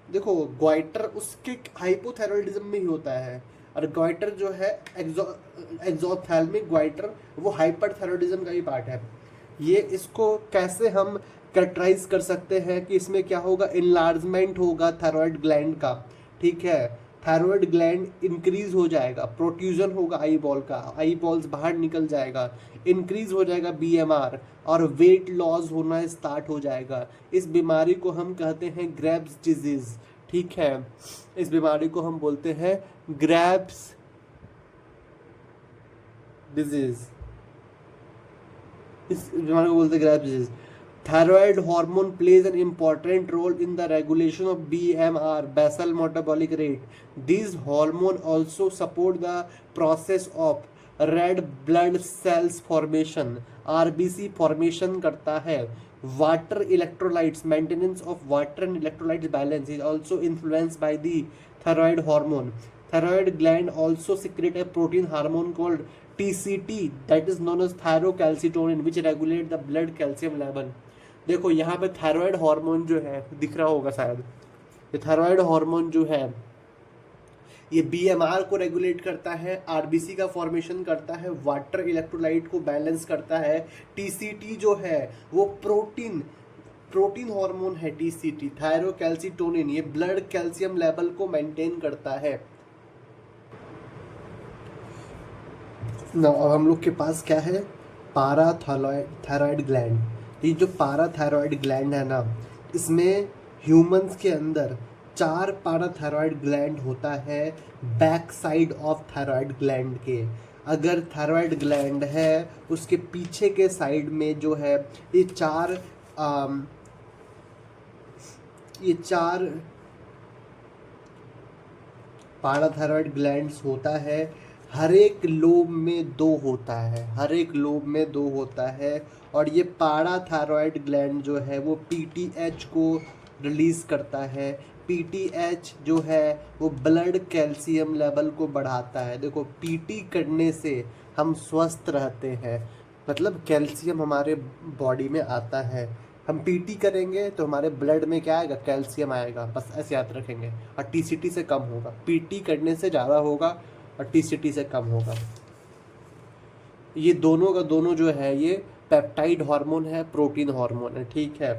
देखो ग्वाइटर उसके हाइपोथायरॉयडिज्म में ही होता है, और ग्वाइटर जो है एक्सोप्थेल्मिक ग्वाइटर वो हाइपरथायरॉयडिज्म का ही पार्ट है। ये इसको कैसे हम कैरेक्टराइज कर सकते हैं कि इसमें क्या होगा, इनलार्जमेंट होगा थायराइड ग्लैंड का। ठीक है। थायराइड ग्लैंड इंक्रीज हो जाएगा, प्रोट्रूजन होगा आई बॉल का, आई बॉल्स बाहर निकल जाएगा, इंक्रीज हो जाएगा बीएमआर और वेट लॉस होना स्टार्ट हो जाएगा। इस बीमारी को हम कहते हैं ग्रेव्स डिजीज। ठीक है। इस बीमारी को हम बोलते हैं ग्रेव्स डिजीज। इस बीमारी को बोलते हैं Graves disease. Thyroid hormone plays an important role in the regulation of BMR, basal metabolic rate. These hormones also support the process of red blood cells formation. RBC formation करता है। Water electrolytes, maintenance of water and electrolytes balance is also influenced by the thyroid hormone. Thyroid gland also secrete a protein hormone called TCT, that is known as thyrocalcitonin, which regulate the blood calcium level. देखो यहाँ पे thyroid hormone जो है दिख रहा होगा शायद, ये थायराइड हार्मोन जो है ये बीएमआर को रेगुलेट करता है, आरबीसी का फॉर्मेशन करता है, वाटर इलेक्ट्रोलाइट को बैलेंस करता है। टीसीटी जो है वो प्रोटीन हार्मोन है। टीसीटी थायरोकैल्सिटोनिन ये ब्लड कैल्शियम लेवल को मेंटेन करता है। अब हम लोग के पास क्या है, पाराथायरॉयड ग्लैंड। ये जो पाराथायरॉयड ग्लैंड है ना, इसमें ह्यूमंस के अंदर 4 पाराथायरॉयड ग्लैंड होता है back side of thyroid gland के। अगर थायरॉयड ग्लैंड है उसके पीछे के साइड में जो है ये चार पाराथायरॉयड ग्लैंड्स होता है। हर एक लोब में 2 होता है, हर एक लोब में 2 होता है। और ये पाराथायरॉयड ग्लैंड जो है वो पीटीएच को रिलीज़ करता है। पीटीएच जो है वो ब्लड कैल्शियम लेवल को बढ़ाता है। देखो पीटी करने से हम स्वस्थ रहते हैं, मतलब कैल्शियम हमारे बॉडी में आता है। हम पीटी करेंगे तो हमारे ब्लड में क्या आएगा, कैल्शियम आएगा। बस ऐसे याद रखेंगे। और टीसीटी से कम होगा, पीटी करने से ज़्यादा होगा और टीसीटी से कम होगा। ये दोनों का दोनों जो है ये पेप्टाइड हार्मोन है, प्रोटीन हार्मोन है। ठीक है।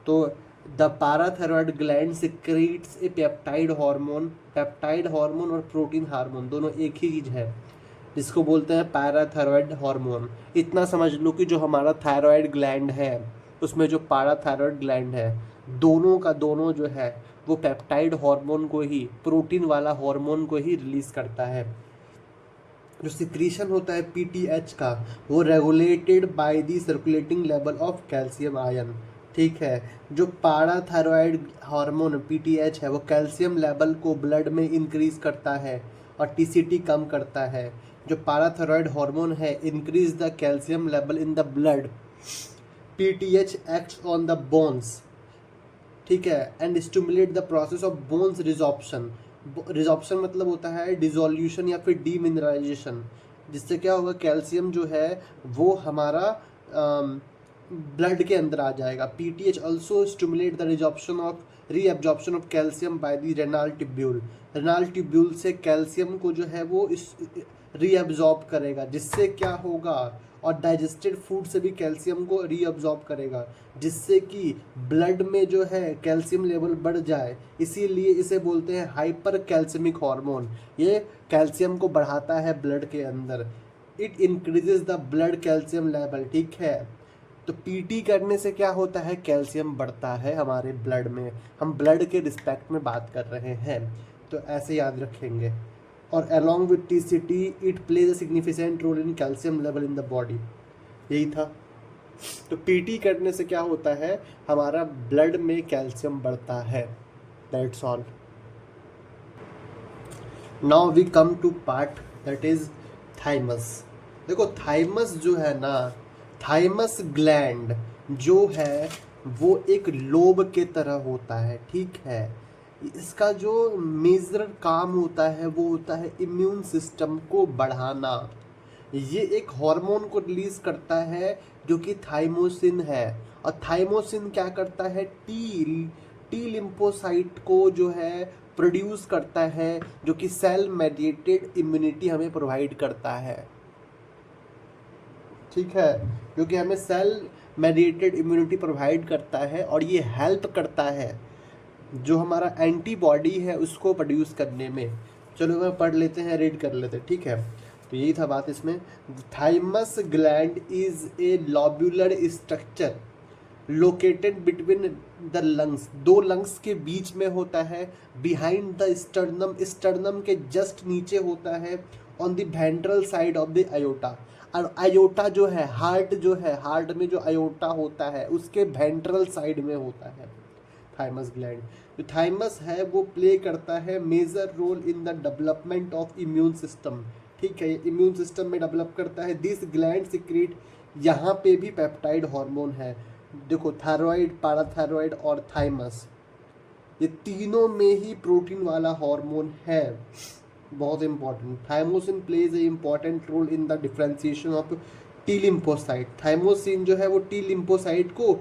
तो the parathyroid gland secretes a peptide hormone और प्रोटीन हार्मोन दोनों एक ही चीज़ है, जिसको बोलते हैं पैराथायरॉयड हार्मोन। इतना समझ लो कि जो हमारा थायरॉयड ग्लैंड है उसमें जो पाराथायरॉयड ग्लैंड है दोनों का दोनों जो है वो पेप्टाइड हार्मोन को ही, प्रोटीन वाला हार्मोन को ही रिलीज़ करता है। जो सिक्रीशन होता है पीटीएच का वो regulated by the circulating level of calcium ion. ठीक है। जो पाराथायरॉयड हार्मोन पीटीएच है वो कैल्शियम लेवल को ब्लड में इंक्रीज करता है और टीसीटी कम करता है। जो पाराथायरॉयड हार्मोन है increase the calcium level in the blood. PTH acts on the bones. ठीक है। And stimulate the process of bones resorption. Resorption मतलब होता है डिसोल्यूशन या फिर डीमिनरलाइजेशन, जिससे क्या होगा, कैल्शियम जो है वो हमारा ब्लड के अंदर आ जाएगा। PTH also stimulate the reabsorption of calcium by the renal tubule. Renal tubule से कैल्शियम को जो है वो रीअब्जॉर्ब करेगा, जिससे क्या होगा, और डाइजेस्टेड फूड से भी कैल्शियम को रीअब्जॉर्ब करेगा, जिससे कि ब्लड में जो है कैल्शियम लेवल बढ़ जाए। इसीलिए इसे बोलते हैं हाइपर कैल्शियमिक हार्मोन। ये कैल्शियम को बढ़ाता है ब्लड के अंदर। It increases the blood calcium level, ठीक है। तो पीटी करने से क्या होता है, कैल्शियम बढ़ता है हमारे ब्लड में। हम ब्लड के रिस्पेक्ट में बात कर रहे हैं, तो ऐसे याद रखेंगे। और along with TCT it plays a significant role in calcium level in the body। यही था। तो पीटी करने से क्या होता है, हमारा ब्लड में कैल्शियम बढ़ता है। That's all. Now we come to part that is thymus. देखो थाइमस जो है ना, थाइमस ग्लैंड जो है वो एक लोब के तरह होता है, ठीक है। इसका जो मेजर काम होता है वो होता है इम्यून सिस्टम को बढ़ाना। ये एक हार्मोन को रिलीज करता है जो कि थाइमोसिन है। और थाइमोसिन क्या करता है, टी लिम्फोसाइट को जो है प्रोड्यूस करता है, जो कि सेल मेडिएटेड इम्यूनिटी हमें प्रोवाइड करता है, ठीक है। क्योंकि हमें सेल मेडिएटेड इम्यूनिटी प्रोवाइड करता है और ये हेल्प करता है जो हमारा एंटीबॉडी है उसको प्रोड्यूस करने में। चलो मैं पढ़ लेते हैं, रीड कर लेते हैं, ठीक है। तो यही था बात इसमें। Thymus gland is a lobular structure located between the lungs. दो लंग्स के बीच में होता है, बिहाइंड द स्टर्नम, स्टर्नम के जस्ट नीचे होता है, on the ventral side of the aorta. और आयोटा जो है, हार्ट जो है, हार्ट में जो आयोटा होता है उसके वेंट्रल साइड में होता है थाइमस ग्लैंड। जो थाइमस है वो प्ले करता है major role in the development of immune system, ठीक है। इम्यून सिस्टम में डेवलप करता है। दिस ग्लैंड सिक्रीट, यहाँ पे भी पेप्टाइड हार्मोन है। देखो थायराइड, पैराथायराइड और थाइमस, ये तीनों में ही प्रोटीन वाला हार्मोन है, बहुत important. Thymosin plays a important role in the differentiation of T lymphocyte. Thymosin जो है वो टी लिम्फोसाइट को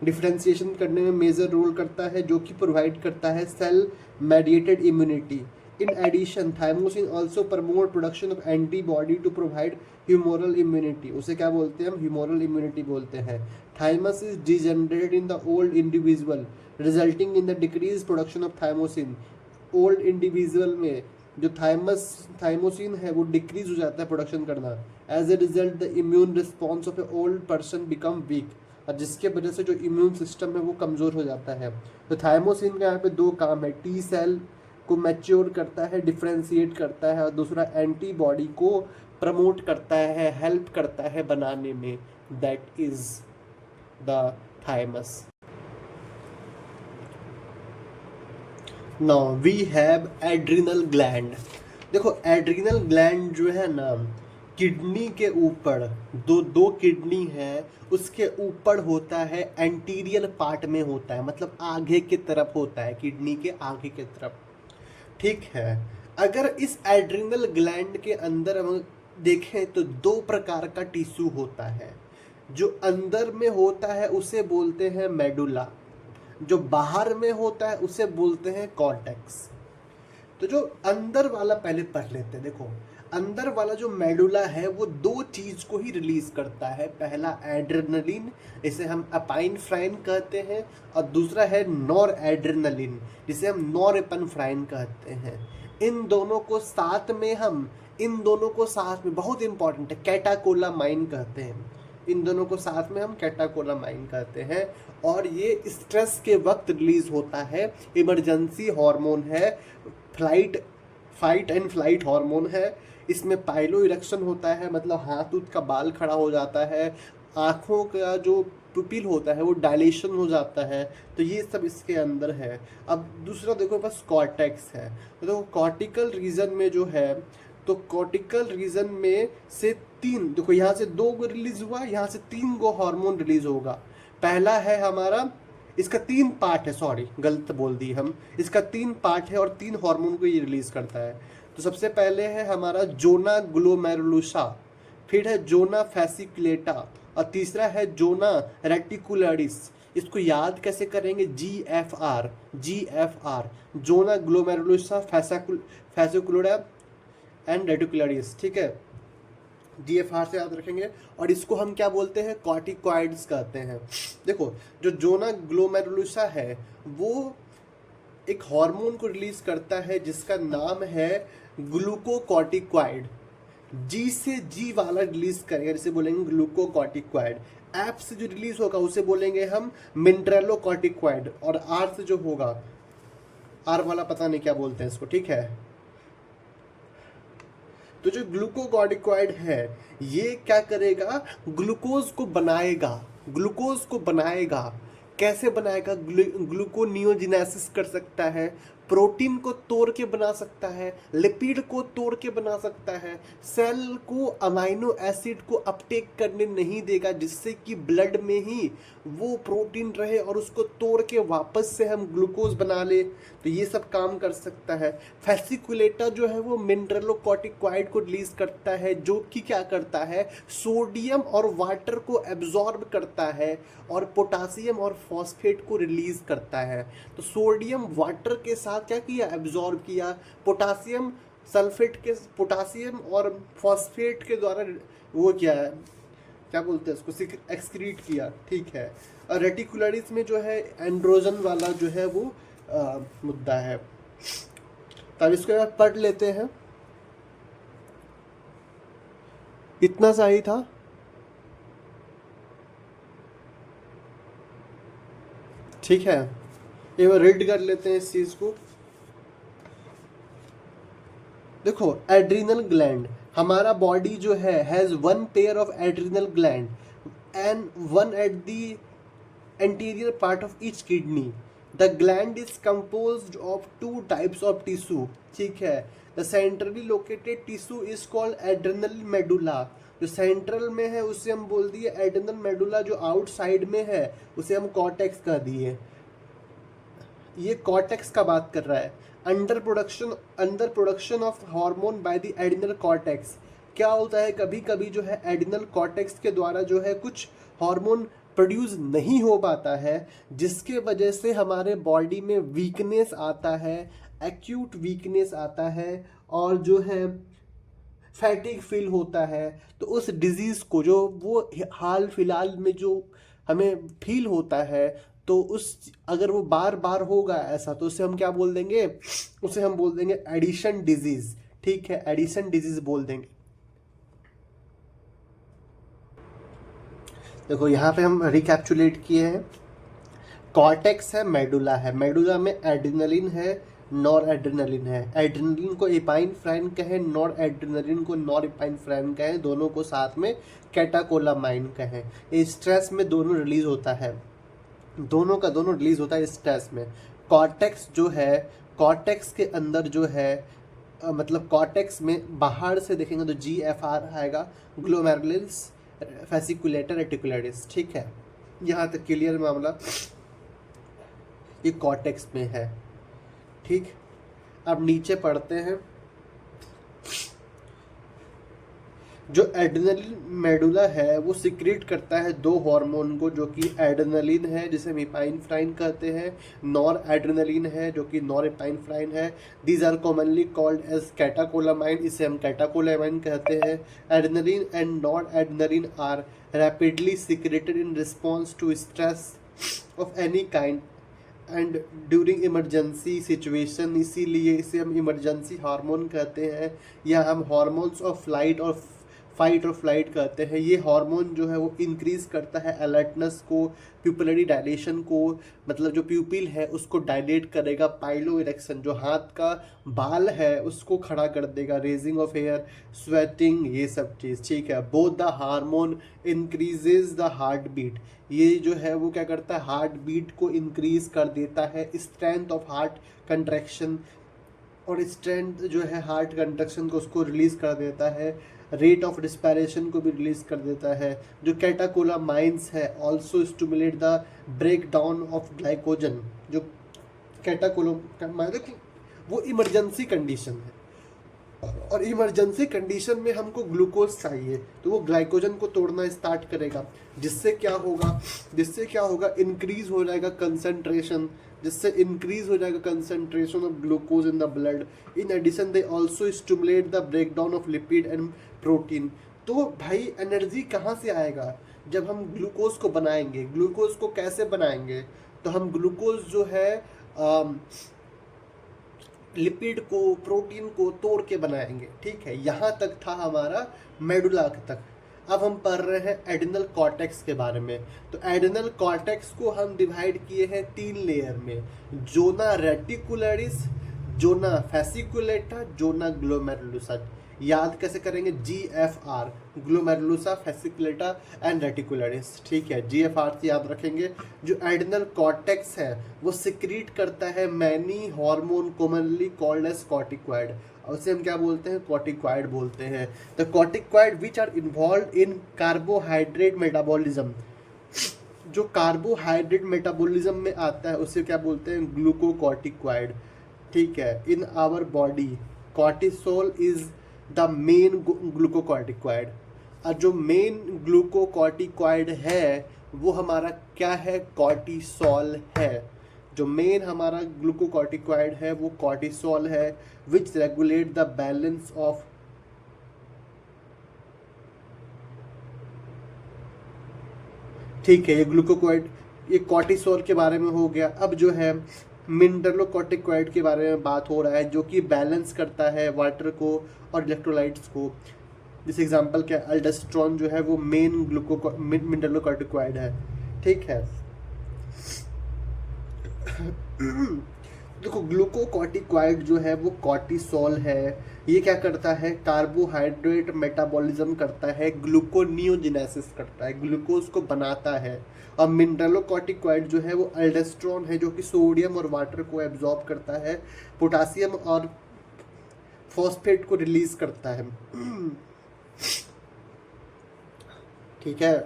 डिफरेंशिएशन करने में मेजर रोल करता है, जो कि प्रोवाइड करता है cell mediated immunity. In addition thymosin also promote production of antibody to provide humoral immunity. उसे क्या बोलते हैं हम, ह्यूमोरल इम्यूनिटी बोलते हैं। Thymus is degenerated in the old individual resulting in the decrease production of thymosin. Old individual में जो thymosin है वो डिक्रीज हो जाता है प्रोडक्शन करना। As a result the immune response of a old person become weak, और जिसके वजह से जो इम्यून सिस्टम है वो कमज़ोर हो जाता है। तो थाइमोसिन का यहाँ पे दो काम है, टी सेल को मैच्योर करता है, डिफ्रेंशिएट करता है, और दूसरा एंटीबॉडी को प्रमोट करता है, हेल्प करता है बनाने में। That is the thymus. Now we have adrenal gland. देखो एड्रिनल ग्लैंड जो है ना, किडनी के ऊपर दो किडनी है, उसके ऊपर होता है, एंटीरियर पार्ट में होता है, मतलब आगे की तरफ होता है, किडनी के आगे की तरफ, ठीक है। अगर इस एड्रिनल ग्लैंड के अंदर हम देखें तो दो प्रकार का टिश्यू होता है। जो अंदर में होता है उसे बोलते हैं मेडुला, जो बाहर में होता है उसे बोलते हैं कॉर्टेक्स। तो जो अंदर वाला पहले पढ़ लेते हैं। देखो अंदर वाला जो मेडुला है वो दो चीज को ही रिलीज करता है। पहला एड्रेनलिन, इसे हम अपाइनफ्राइन कहते हैं, और दूसरा है नॉर एड्रेनलिन, जिसे हम नॉरएपिनेफ्राइन कहते हैं। इन दोनों को साथ में बहुत इंपॉर्टेंट है, कैटाकोलामाइन कहते हैं। इन दोनों को साथ में हम कैटाकोलामाइन कहते हैं, और ये स्ट्रेस के वक्त रिलीज होता है। इमरजेंसी हार्मोन है, फाइट एंड फ्लाइट हार्मोन है। इसमें पाइलो इरेक्शन होता है, मतलब हाथ उथ का बाल खड़ा हो जाता है, आँखों का जो पुपिल होता है वो डायलेशन हो जाता है। तो ये सब इसके अंदर है। अब दूसरा देखो बस कॉर्टेक्स है। तो देखो कॉर्टिकल रीजन में जो है, तो कॉर्टिकल रीजन में से तीन, देखो यहाँ से 2 गो रिलीज हुआ, यहाँ से 3 गो हार्मोन रिलीज होगा। पहला है हमारा, इसका 3 पार्ट है, सॉरी गलत बोल दी हम, इसका 3 पार्ट है और 3 हार्मोन को ये रिलीज करता है। तो सबसे पहले है हमारा जोना ग्लोमेरुलुसा, फिर है जोना फैसिकुलेटा, और तीसरा है जोना रेटिकुलरिस। इसको याद कैसे करेंगे, GFR, zona glomerulosa fasciculata and reticularis, ठीक है। GFR से याद रखेंगे। और इसको हम क्या बोलते हैं, कॉर्टिकॉइड्स कहते हैं। देखो जो जोना ग्लोमेरुलसा है वो एक हार्मोन को रिलीज करता है जिसका नाम है ग्लूकोकॉर्टिकॉइड। जी से जी वाला रिलीज करेगा जिसे बोलेंगे ग्लूकोकॉर्टिकॉइड। एफ से जो रिलीज होगा उसे बोलेंगे हम मिनरलोकॉर्टिकॉइड। और आर से जो होगा, आर वाला पता नहीं क्या बोलते हैं इसको, ठीक है। तो जो ग्लूकोकॉर्टिकॉइड है ये क्या करेगा, ग्लूकोज को बनाएगा। ग्लूकोज को बनाएगा, कैसे बनाएगा, ग्लूकोनियोजिनेसिस कर सकता है, प्रोटीन को तोड़ के बना सकता है, लिपिड को तोड़ के बना सकता है, सेल को अमाइनो एसिड को अपटेक करने नहीं देगा जिससे कि ब्लड में ही वो प्रोटीन रहे और उसको तोड़ के वापस से हम ग्लूकोज बना ले। तो ये सब काम कर सकता है। फेसिकुलेटर जो है वो मिनरलोकॉर्टिकॉइड को रिलीज करता है जो कि क्या करता है, सोडियम और वाटर को एब्जॉर्ब करता है और पोटासियम और फॉस्फेट को रिलीज करता है। तो सोडियम वाटर के साथ क्या किया, एब्जॉर्ब किया। पोटासियम सल्फेट के, पोटासियम और फॉस्फेट के द्वारा वो क्या है, क्या बोलते हैं उसको, एक्सक्रीट किया, ठीक है। और रेटिकुलरिस में जो है एंड्रोजन वाला जो है वो मुद्दा है। तब इसको यार पढ़ लेते हैं, इतना सही था। ठीक है, एक बार रीड कर लेते हैं इस चीज को। देखो एड्रिनल ग्लैंड, हमारा बॉडी जो है has one pair of adrenal gland and one at the anterior part of each kidney. The gland is composed of two types of tissue, ठीक है। The centrally located tissue is called adrenal medulla. जो central में है उसे हम बोल दिए adrenal medulla, जो आउटसाइड में है उसे हम कॉर्टेक्स कह दिए। ये कॉर्टेक्स का बात कर रहा है। Under production of hormone by the adrenal cortex. क्या होता है, कभी कभी जो है एड्रेनल कॉर्टेक्स के द्वारा जो है कुछ हार्मोन प्रोड्यूस नहीं हो पाता है जिसके वजह से हमारे बॉडी में वीकनेस आता है, एक्यूट वीकनेस आता है और जो है फैटिक फील होता है। तो उस डिजीज़ को जो वो हाल फिलहाल में जो हमें फील होता है, तो उस अगर वो बार बार होगा ऐसा तो उसे हम क्या बोल देंगे, उसे हम बोल देंगे एडिशन डिजीज़, ठीक है, एडिशन डिजीज़ बोल देंगे। देखो यहाँ पे हम रिकैप्चुलेट किए हैं, कॉर्टेक्स है, मेडुला है, मेडुला में एड्रेनलिन है, नॉर एड्रेनलिन है। एड्रेनलिन को एपाइनफ्राइन कहें, नॉर एड्रेनलिन को नॉर एपाइनफ्राइन कहें, दोनों को साथ में कैटाकोलामाइन कहें। ये स्ट्रेस में दोनों रिलीज होता है, दोनों का दोनों रिलीज होता है स्ट्रेस में। कॉर्टेक्स जो है, कॉर्टेक्स के अंदर जो है मतलब कॉर्टेक्स में बाहर से देखेंगे तो GFR आएगा, ग्लोमेरुलस फेसिकुलेटर रेटिकुलरिस, ठीक है। यहाँ तक क्लियर मामला, ये कॉर्टेक्स में है, ठीक। अब नीचे पढ़ते हैं। जो एड्रेनलिन मेडुला है वो सिक्रेट करता है दो हार्मोन को, जो कि एड्रेनलिन है जिसे हम एपाइनफ्राइन कहते हैं, नॉर एड्रेनलिन है जो कि नॉर एपाइनफ्राइन है। These are commonly called as catecholamine, इसे हम कैटाकोलामाइन कहते हैं। Adrenaline and noradrenaline are rapidly secreted in response to stress of any kind and during emergency situation, इसीलिए इसे हम इमरजेंसी हार्मोन कहते हैं, या हम हार्मोन्स ऑफ फ्लाइट और फाइट और फ्लाइट कहते हैं। ये हार्मोन जो है वो इंक्रीज करता है अलर्टनेस को, प्यूपिलरी डायलेशन को, मतलब जो प्यूपिल है उसको डायलेट करेगा, पाइलो इरेक्शन जो हाथ का बाल है उसको खड़ा कर देगा, रेजिंग ऑफ हेयर, स्वेटिंग, ये सब चीज़, ठीक है। Both the hormone increases the heartbeat, ये जो है वो क्या करता है, हार्ट बीट को इंक्रीज कर देता है, स्ट्रेंथ ऑफ हार्ट कंट्रैक्शन, और स्ट्रेंथ जो है हार्ट कंट्रैक्शन को उसको रिलीज कर देता है, रेट ऑफ रिस्पायरेशन को भी रिलीज कर देता है। जो कैटाकोलामाइंस है also stimulate the breakdown of glycogen. जो कैटाकोलामाइन वो इमरजेंसी कंडीशन है, और इमरजेंसी कंडीशन में हमको ग्लूकोज चाहिए तो वो ग्लाइकोजन को तोड़ना स्टार्ट करेगा, जिससे क्या होगा, इंक्रीज हो जाएगा कंसंट्रेशन, जिससे इंक्रीज हो जाएगा concentration of glucose in the blood. In addition they also stimulate the breakdown of lipid and protein. तो भाई एनर्जी कहाँ से आएगा? जब हम ग्लूकोज को बनाएंगे। ग्लूकोज को कैसे बनाएंगे? तो हम ग्लूकोज जो है लिपिड को, प्रोटीन को तोड़ के बनाएंगे। ठीक है, यहाँ तक था हमारा मेडुला तक। अब हम पढ़ रहे हैं एडिनल कॉर्टेक्स के बारे में। तो एडिनल कॉर्टेक्स को हम डिवाइड किए हैं 3 लेयर में: zona reticularis, zona fasciculata, zona glomerulosa. याद कैसे करेंगे? GFR, glomerulosa, fasciculata and reticularis. ठीक है, GFR से याद रखेंगे। जो एडिनल कॉर्टेक्स है वो सिक्रीट करता है many hormone commonly called as corticoid, और उसे हम क्या बोलते हैं? कॉर्टिकॉइड बोलते हैं। The corticoid which are involve in carbohydrate metabolism. जो कार्बोहाइड्रेट मेटाबॉलिज्म में आता है उसे क्या बोलते हैं? ग्लूकोकॉर्टिकॉइड। ठीक है, in our body cortisol is the main glucocorticoid. और जो मेन ग्लूकोकॉर्टिकॉइड है वो हमारा क्या है? कॉर्टिसोल है। जो मेन हमारा ग्लूकोकॉर्टिकॉइड है वो कॉर्टिसोल है, विच रेगुलेट द बैलेंस ऑफ। ठीक है, ये ग्लूकोकॉर्ड, ये कॉर्टिसोल के बारे में हो गया। अब जो है मिनरलोकॉर्टिकॉइड के बारे में बात हो रहा है, जो कि बैलेंस करता है वाटर को और इलेक्ट्रोलाइट्स को। जैसे एग्जांपल क्या? अल्डोस्टेरोन जो है वो मेन मिनरलोकॉर्टिकॉइड है। ठीक है। देखो, ग्लूकोकॉर्टिकॉइड जो है वो कॉर्टिसोल है। ये क्या करता है? कार्बोहाइड्रेट मेटाबॉलिज्म करता है, ग्लूकोनियोजेनेसिस करता है, ग्लूकोज को बनाता है। और मिनरलोकॉर्टिकॉइड जो है वो अल्डोस्टेरोन है, जो कि सोडियम और वाटर को एब्जॉर्ब करता है, पोटासियम और फॉस्फेट को रिलीज करता है। ठीक है,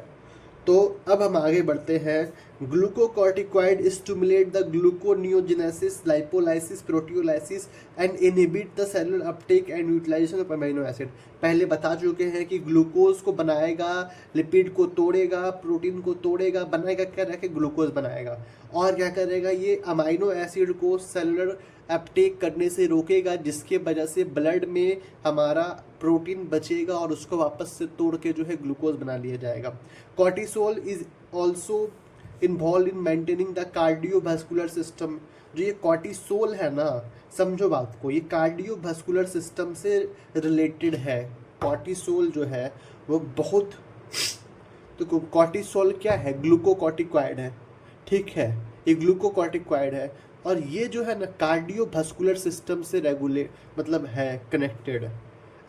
तो अब हम आगे बढ़ते हैं। Glucocorticoid stimulate the gluconeogenesis, lipolysis, proteolysis and inhibit the cellular uptake and utilisation of amino acid. पहले बता चुके हैं कि ग्लूकोज को बनाएगा, लिपिड को तोड़ेगा, प्रोटीन को तोड़ेगा, बनाएगा क्या? रह के ग्लूकोज बनाएगा। और क्या करेगा? ये अमीनो एसिड को सेलुलर अपटेक करने से रोकेगा, जिसके वजह से ब्लड में हमारा प्रोटीन बचेगा और उसको वापस से तोड़ के जो है ग्लूकोज बना लिया जाएगा। Cortisol is also involve in maintaining the cardiovascular system. जो ये कॉर्टिसोल है ना, समझो बात को, ये कार्डियोवास्कुलर सिस्टम से रिलेटेड है। कॉर्टिसोल जो है वो बहुत, तो कॉर्टिसोल क्या है? ग्लूकोकॉर्टिकॉइड है। ठीक है, ये ग्लूकोकॉर्टिकॉइड है और ये जो है ना कार्डियोवास्कुलर सिस्टम से रेगुलेट, मतलब है कनेक्टेड।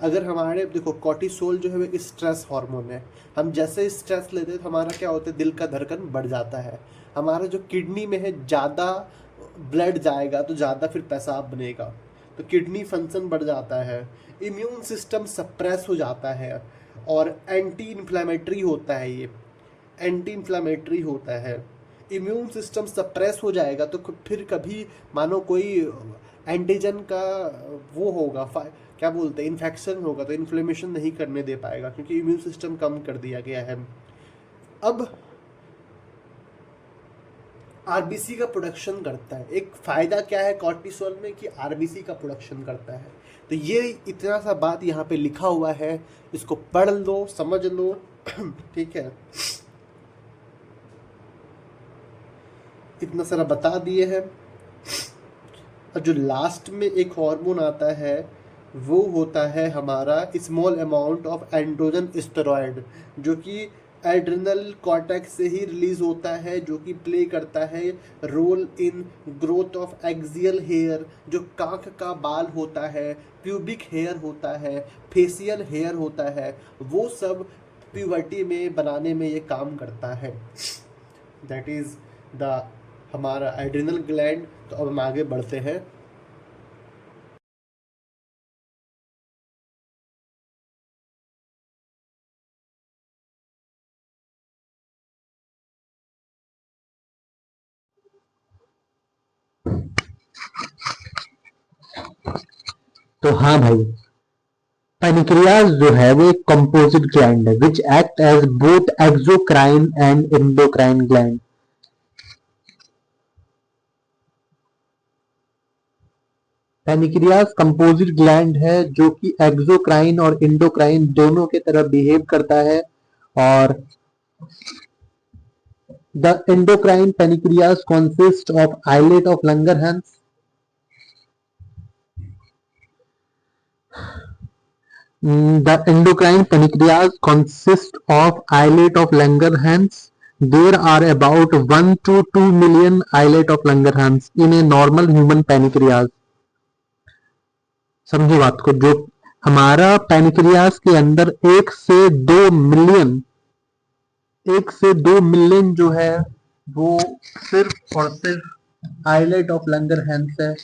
अगर हमारे, देखो, कॉर्टिसोल जो है वो स्ट्रेस हार्मोन है। हम जैसे स्ट्रेस लेते हैं तो हमारा क्या होता है? दिल का धड़कन बढ़ जाता है। हमारा जो किडनी में है, ज़्यादा ब्लड जाएगा तो ज़्यादा फिर पेशाब बनेगा, तो किडनी फंक्शन बढ़ जाता है। इम्यून सिस्टम सप्रेस हो जाता है और एंटी इन्फ्लेमेटरी होता है। ये एंटी इन्फ्लेमेटरी होता है। इम्यून सिस्टम सप्रेस हो जाएगा तो फिर कभी मानो कोई एंटीजन का वो होगा, क्या बोलते हैं, इन्फेक्शन होगा, तो इन्फ्लेमेशन नहीं करने दे पाएगा, क्योंकि इम्यून सिस्टम कम कर दिया गया है। अब आरबीसी का प्रोडक्शन करता है। एक फ़ायदा क्या है कॉर्टिसोल में? कि आरबीसी का प्रोडक्शन करता है। तो ये इतना सा बात यहाँ पे लिखा हुआ है, इसको पढ़ लो, समझ लो। ठीक है, इतना सारा बता दिए हैं। और जो लास्ट में एक हार्मोन आता है वो होता है हमारा small amount of androgen steroid, जो कि एड्रिनल कॉर्टेक्स से ही रिलीज होता है, जो कि प्ले करता है role in growth of axial hair. जो कांख का बाल होता है, प्यूबिक हेयर होता है, फेशियल हेयर होता है, वो सब प्यूबर्टी में बनाने में ये काम करता है। दैट इज़ द हमारा एड्रिनल ग्लैंड। तो अब हम आगे बढ़ते हैं। तो हाँ भाई, पैनक्रियाज जो है वो एक कंपोजिट ग्लैंड है which act as both exocrine and endocrine gland. Pancreas composite gland है जो कि एक्सोक्राइन और इंडोक्राइन दोनों के तरह बिहेव करता है। और the endocrine pancreas consists of islet of Langerhans. The endocrine pancreas consists of islet of Langerhans. There are about 1 to 2 million islet of Langerhans in a normal human pancreas. समझो बात को, जो हमारा पैनक्रियास के अंदर 1 से 2 मिलियन जो है वो सिर्फ और सिर्फ आइलेट ऑफ लंगरहैंस है।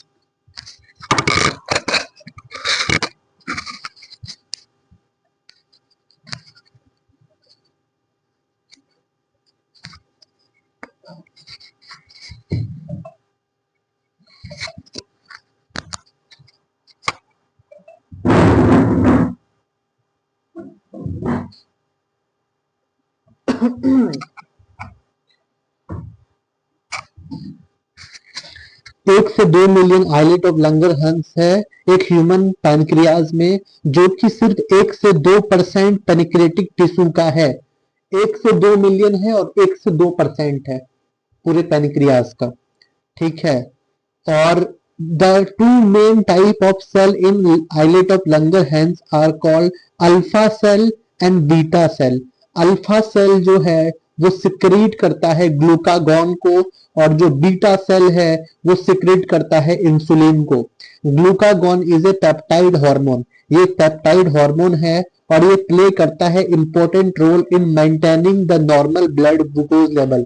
एक से 2 मिलियन आइलेट ऑफ लंगरहंस है एक ह्यूमन पैनक्रियाज में, जो कि सिर्फ 1 से 2% पेनिक्रेटिक टिश्यू का है। 1 से 2 मिलियन है और 1 से 2% है पूरे पैनक्रियाज का, ठीक है। और the two main type of cell in islet of Langerhans are called alpha cell and beta cell. Alpha cell जो है वो सिक्रीट करता है ग्लूकागॉन को, और जो बीटा सेल है वो सिक्रीट करता है इंसुलिन को। Glucagon is a peptide hormone, ये पेप्टाइड हार्मोन है और ये प्ले करता है important role in maintaining the normal blood glucose level.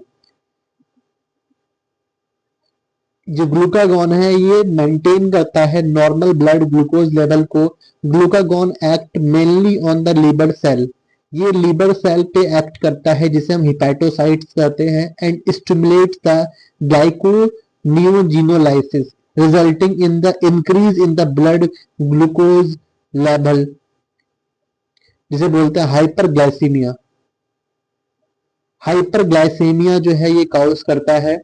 जो ग्लूकागॉन है ये मेंटेन करता है नॉर्मल ब्लड ग्लूकोज लेवल को। Glucagon act mainly on the liver cell, ये लिवर सेल पे एक्ट करता है जिसे हम हिपैटोसाइट्स कहते हैं, and stimulates the glyconeogenolysis resulting in the increase in the blood glucose level, जिसे बोलते हैं हाइपरग्लाइसीमिया। हाइपरग्लाइसीमिया जो है ये कॉज करता है।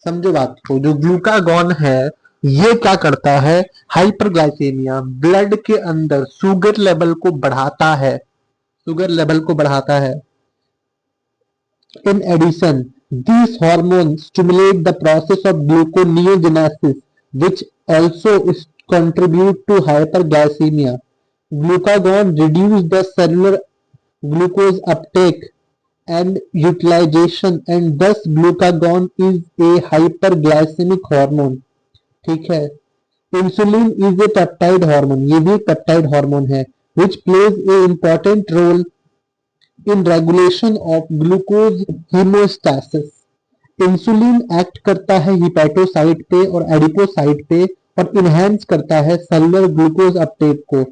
समझो बात को, जो ग्लूकागॉन है ये क्या करता है, हाइपरग्लाइसीमिया ब्लड के अंदर शुगर लेवल को बढ़ाता है, शुगर लेवल को बढ़ाता है। In addition this hormone stimulate the process of gluconeogenesis which also contribute to hyperglycemia. Glucagon reduce the cellular glucose uptake and utilization, and thus glucagon is a hyperglycemic hormone, ठीक है। Insulin is a peptide hormone, ये भी peptide hormone है, which plays a important role in regulation of glucose hemostasis. Insulin act करता है hepatocyte पे और adipocyte पे और इनहेंस करता है सेलुलर ग्लूकोज अपटेक को।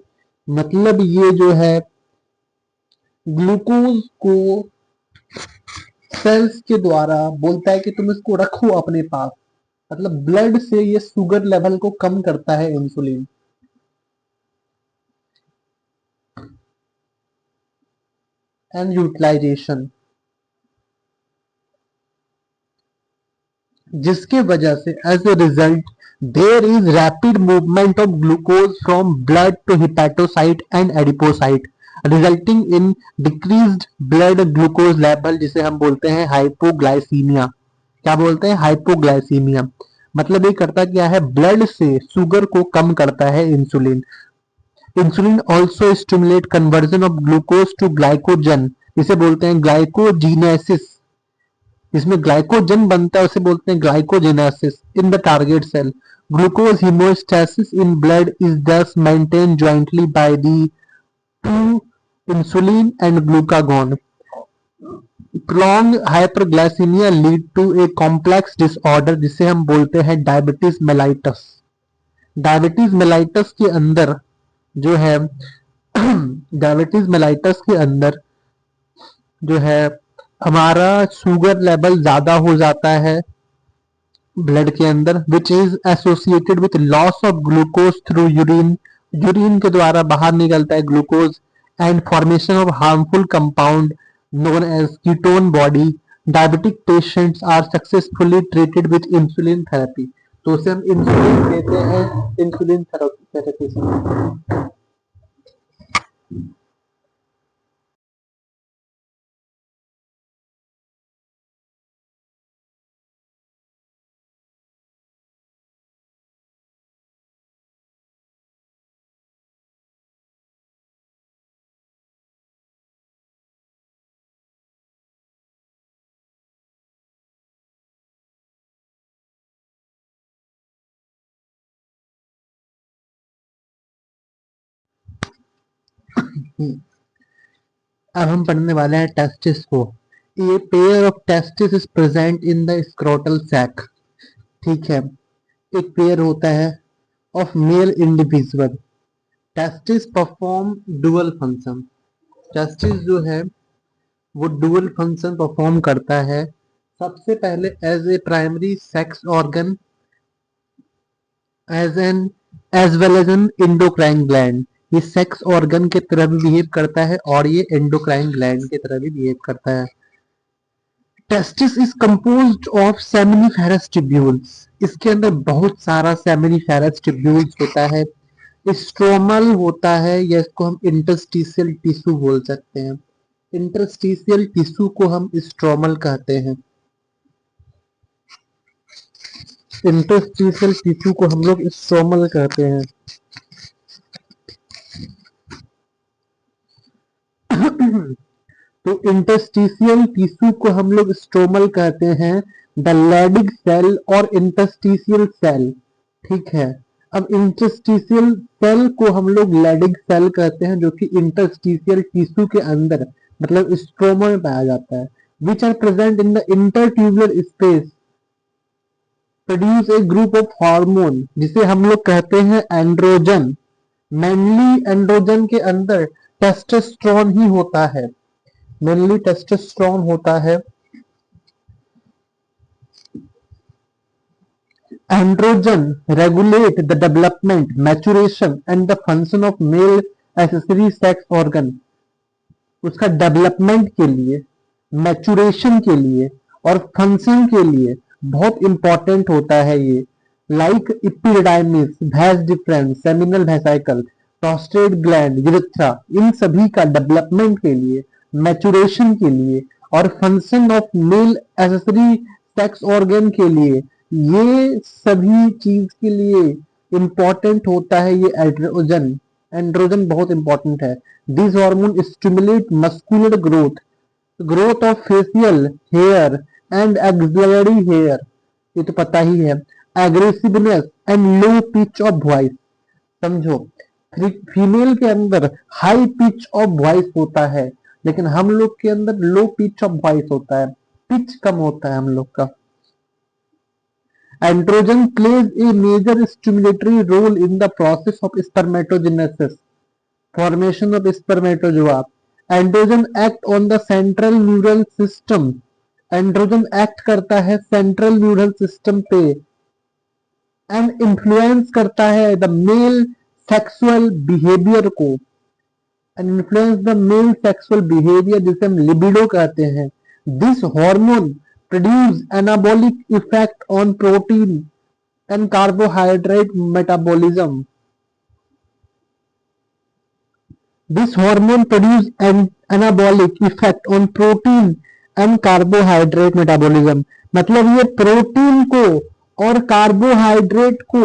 मतलब ये जो है ग्लूकोज को सेल्स के द्वारा बोलता है कि तुम इसको रखो अपने पास, मतलब ब्लड से ये शुगर लेवल को कम करता है इंसुलिन। एंड यूटिलाइजेशन, जिसके वजह से as a result there is rapid movement of glucose from blood to hepatocyte and adipocyte resulting in decreased blood glucose level, जिसे हम बोलते हैं हाइपोग्लाइसीमिया। क्या बोलते हैं, हाइपोग्लाइसीमिया। मतलब ये करता क्या है, ब्लड से शुगर को कम करता है insulin. Insulin also stimulate conversion of glucose to glycogen, इसे बोलते हैं ग्लाइकोजीनेसिस। इसमें ग्लाइकोजन बनता है, उसे बोलते हैं glycogenesis in the target cell. Glucose homeostasis in blood is thus maintain jointly by the two insulin and glucagon. prolonged hyperglycemia lead to a complex disorder जिसे हम बोलते हैं डायबिटीज मेलाइटस। डायबिटीज मेलाइटस के अंदर जो है डायबिटीज मेलाइटस के अंदर जो है हमारा शुगर लेवल ज्यादा हो जाता है ब्लड के अंदर, which is associated with loss of glucose through urine, urine के द्वारा बाहर निकलता है glucose, and formation of harmful compound known as ketone body. Diabetic patients are successfully treated with insulin therapy. तो उसे हम इंसुलिन देते हैं, इंसुलिन थेरेपी से। अब हम पढ़ने वाले हैं टेस्टिस को। ये pair of testis is present in the scrotal sac. ठीक है, एक पेयर होता है of male individual. Testis perform dual function. Testis जो है वो डुअल फंक्शन परफॉर्म करता है। सबसे पहले as a primary sex organ, as well as an endocrine gland. ये सेक्स ऑर्गन की तरह भी बिहेव करता है और ये एंडोक्राइन ग्लैंड की तरह भी बिहेव करता है। Testis is composed of seminiferous tubules. इसके अंदर बहुत सारा सेमिनिफेरस ट्यूब्यूल्स होता है। स्ट्रोमल होता है, या इसको हम इंटरस्टिशियल टिश्यू बोल सकते हैं। इंटरस्टिशियल टिश्यू को हम स्ट्रोमल कहते हैं। इंटरस्टिशियल टिश्यू को हम लोग स्ट्रोमल कहते हैं। तो इंटरस्टिशियल टिश्यू को हम लोग स्ट्रोमल कहते हैं। द लैडिग सेल और इंटरस्टिशियल सेल। ठीक है, अब इंटरस्टिशियल सेल को हम लोग लैडिग सेल कहते हैं, जो कि इंटरस्टिशियल टिश्यू के अंदर मतलब स्ट्रोमा में पाया जाता है। Which are present in the intertubular space, produce a group of hormone, जिसे हम लोग कहते हैं एंड्रोजन। मेनली एंड्रोजन के अंदर टेस्टोस्टेरोन ही होता है। मेनली टेस्टोस्टेरोन होता है। Androgen regulate the development, maturation and the function of male accessory sex organ. उसका डेवलपमेंट के लिए, मैचुरेशन के लिए और फंक्शन के लिए बहुत इंपॉर्टेंट होता है ये। Like epididymis, vas deferens, seminal vesicle, prostate gland, urethra, इन सभी का डेवलपमेंट के लिए, मैचुरेशन के लिए और function of male accessory sex organ के लिए, ये सभी चीज के लिए इंपॉर्टेंट होता है ये एंड्रोजन। एंड्रोजन बहुत इंपॉर्टेंट है। This hormone stimulate muscular growth, growth of facial hair and axillary hair, ये तो पता ही है। Aggressiveness and low pitch of voice. समझो, फीमेल के अंदर हाई पिच ऑफ वॉइस होता है, लेकिन हम लोग के अंदर लो पिच ऑफ वॉइस होता है, पिच कम होता है हम लोग का। Androgen plays a major stimulatory role in the process of spermatogenesis, formation of spermatozoa. Androgen act on the central neural system. Androgen act करता है सेंट्रल न्यूरल सिस्टम पे एंड इन्फ्लुएंस करता है द मेल सेक्सुअल बिहेवियर को। And influence the male sexual behaviour, जिसे हम libido कहते हैं। This hormone produce anabolic effect on protein and carbohydrate metabolism. This hormone produces an anabolic effect on protein and carbohydrate metabolism। मतलब ये protein को और carbohydrate को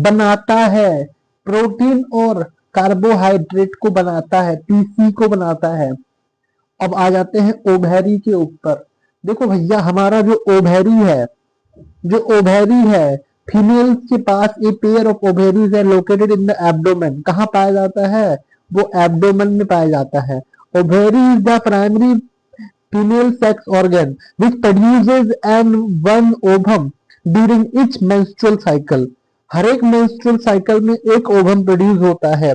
बनाता है, प्रोटीन और कार्बोहाइड्रेट को बनाता है, पीसी को बनाता है। अब आ जाते हैं ओवरी के ऊपर। देखो भैया, हमारा जो ओवरी है, जो ओवरी है फीमेल के पास, ए पेयर ऑफ ओवेरीज है लोकेटेड इन द एब्डोमेन। कहाँ पाया जाता है? वो एब्डोमेन में पाया जाता है। Ovary is the primary female sex organ which produces an one ovum during each menstrual cycle. हर एक मेंस्ट्रुअल साइकिल में एक ओवम प्रोड्यूस होता है।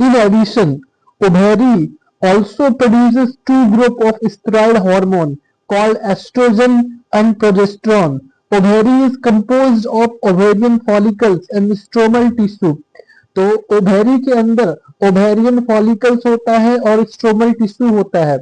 In addition, ovary also produces two groups of steroid hormone called estrogen and progesterone. Ovary is composed of ovarian follicles and stromal tissue. तो ovary के अंदर ovarian follicles होता है और स्ट्रोमल टिश्यू होता है।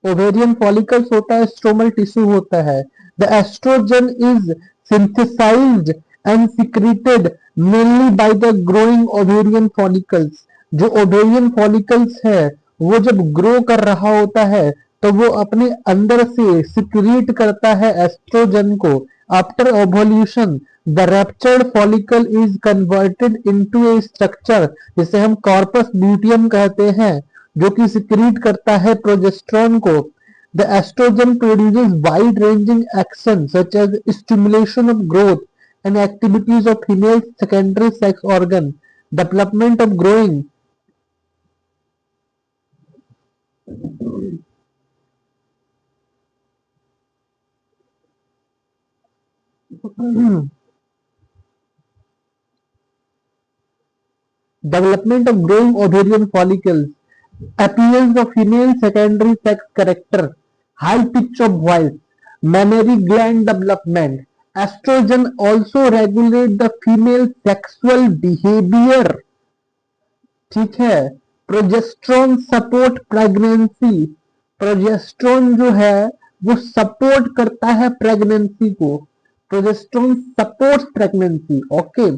ओवेरियन फॉलिकल्स होता है, स्ट्रोमल टिश्यू होता है। The oestrogen is synthesised and secreted mainly by the growing ovarian follicles. जो ओवेरियन फॉलिकल्स है वो जब ग्रो कर रहा होता है तो वो अपने अंदर से सिक्रीट करता है एस्ट्रोजन को। After ovulation the raptured follicle is converted into A structure जिसे हम कॉर्पस ल्यूटियम कहते हैं, जो कि सिक्रीट करता है प्रोजेस्टेरॉन को। The oestrogen produces wide ranging action such as stimulation of growth and activities of female secondary sex organ, development of growing development of growing ovarian follicles, appearance of female secondary sex character, high pitch of voice, mammary gland development. Estrogen also regulate the female sexual behavior. ठीक है। Progesterone support pregnancy. Progesterone जो है वो support करता है pregnancy को। Progesterone supports pregnancy. Okay.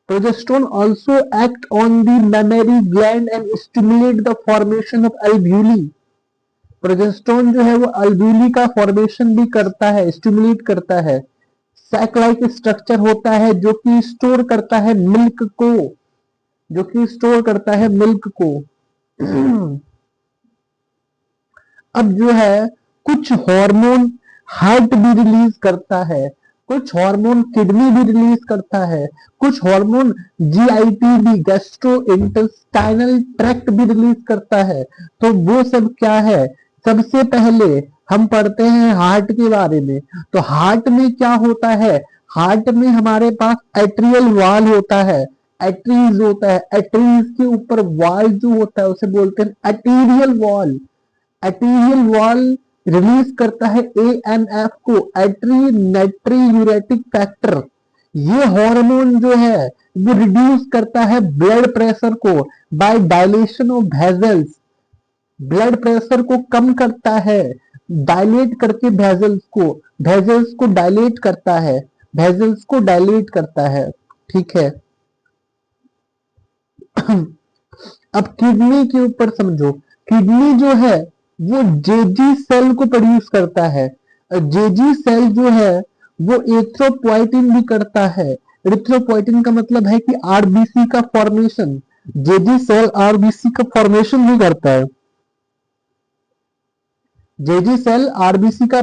Progesterone also act on the mammary gland and stimulate the formation of alveoli. Progesterone जो है वो अल्ब्यूली का फॉर्मेशन भी करता है, स्टिमुलेट करता है। सैक लाइक स्ट्रक्चर होता है जो कि स्टोर करता है मिल्क को, जो कि स्टोर करता है मिल्क को। अब जो है कुछ हार्मोन हार्ट भी रिलीज करता है, कुछ हार्मोन किडनी भी रिलीज करता है, कुछ हार्मोन जीआईटी भी गैस्ट्रो इंटेस्टाइनल ट्रैक्ट भी रिलीज करता है। तो वो सब क्या है? सबसे पहले हम पढ़ते हैं हार्ट के बारे में। तो हार्ट में क्या होता है? हार्ट में हमारे पास एट्रियल वॉल होता है, एट्रीज होता है। एट्रीज के ऊपर वॉल जो होता है उसे बोलते हैं एटीरियल वॉल। एटीरियल वॉल रिलीज करता है एएनएफ को, एट्री नाइट्रियूरेटिक फैक्टर। ये हार्मोन जो है वो रिड्यूस करता है ब्लड प्रेशर को by dilation of vessels. Blood pressure को कम करता है डायलेट करके वेसल्स को डायलेट करता है, वेसल्स को डायलेट करता है। ठीक है। अब किडनी के ऊपर समझो। किडनी जो है वो जेजी सेल को प्रोड्यूस करता है। जेजी सेल जो है वो एरिथ्रोपोइटिन भी करता है। एरिथ्रोपोइटिन का मतलब है कि आरबीसी का फॉर्मेशन। जेजी सेल आरबीसी का फॉर्मेशन भी करता है। जेजी सेल आरबीसी का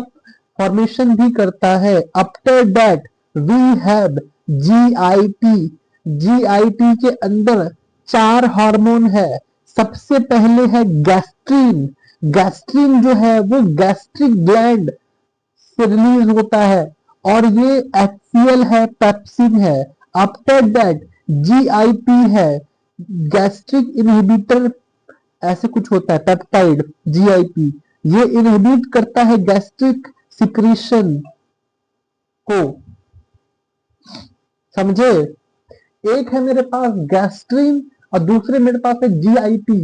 फॉर्मेशन भी करता है। After that we have GIT. GIT के अंदर 4 हार्मोन है। सबसे पहले है गैस्ट्रीन। गैस्ट्रीन जो है वो गैस्ट्रिक ग्लैंड से रिलीज होता है और ये एचसीएल है, पेप्सिन है। आफ्टर दैट जीआईपी है, गैस्ट्रिक इनहिबिटर ऐसे कुछ होता है, पेप्टाइड जीआईपी। ये इनहिबिट करता है गैस्ट्रिक सिक्रीशन को। समझे? एक है मेरे पास गैस्ट्रीन और दूसरे मेरे पास है जीआईपी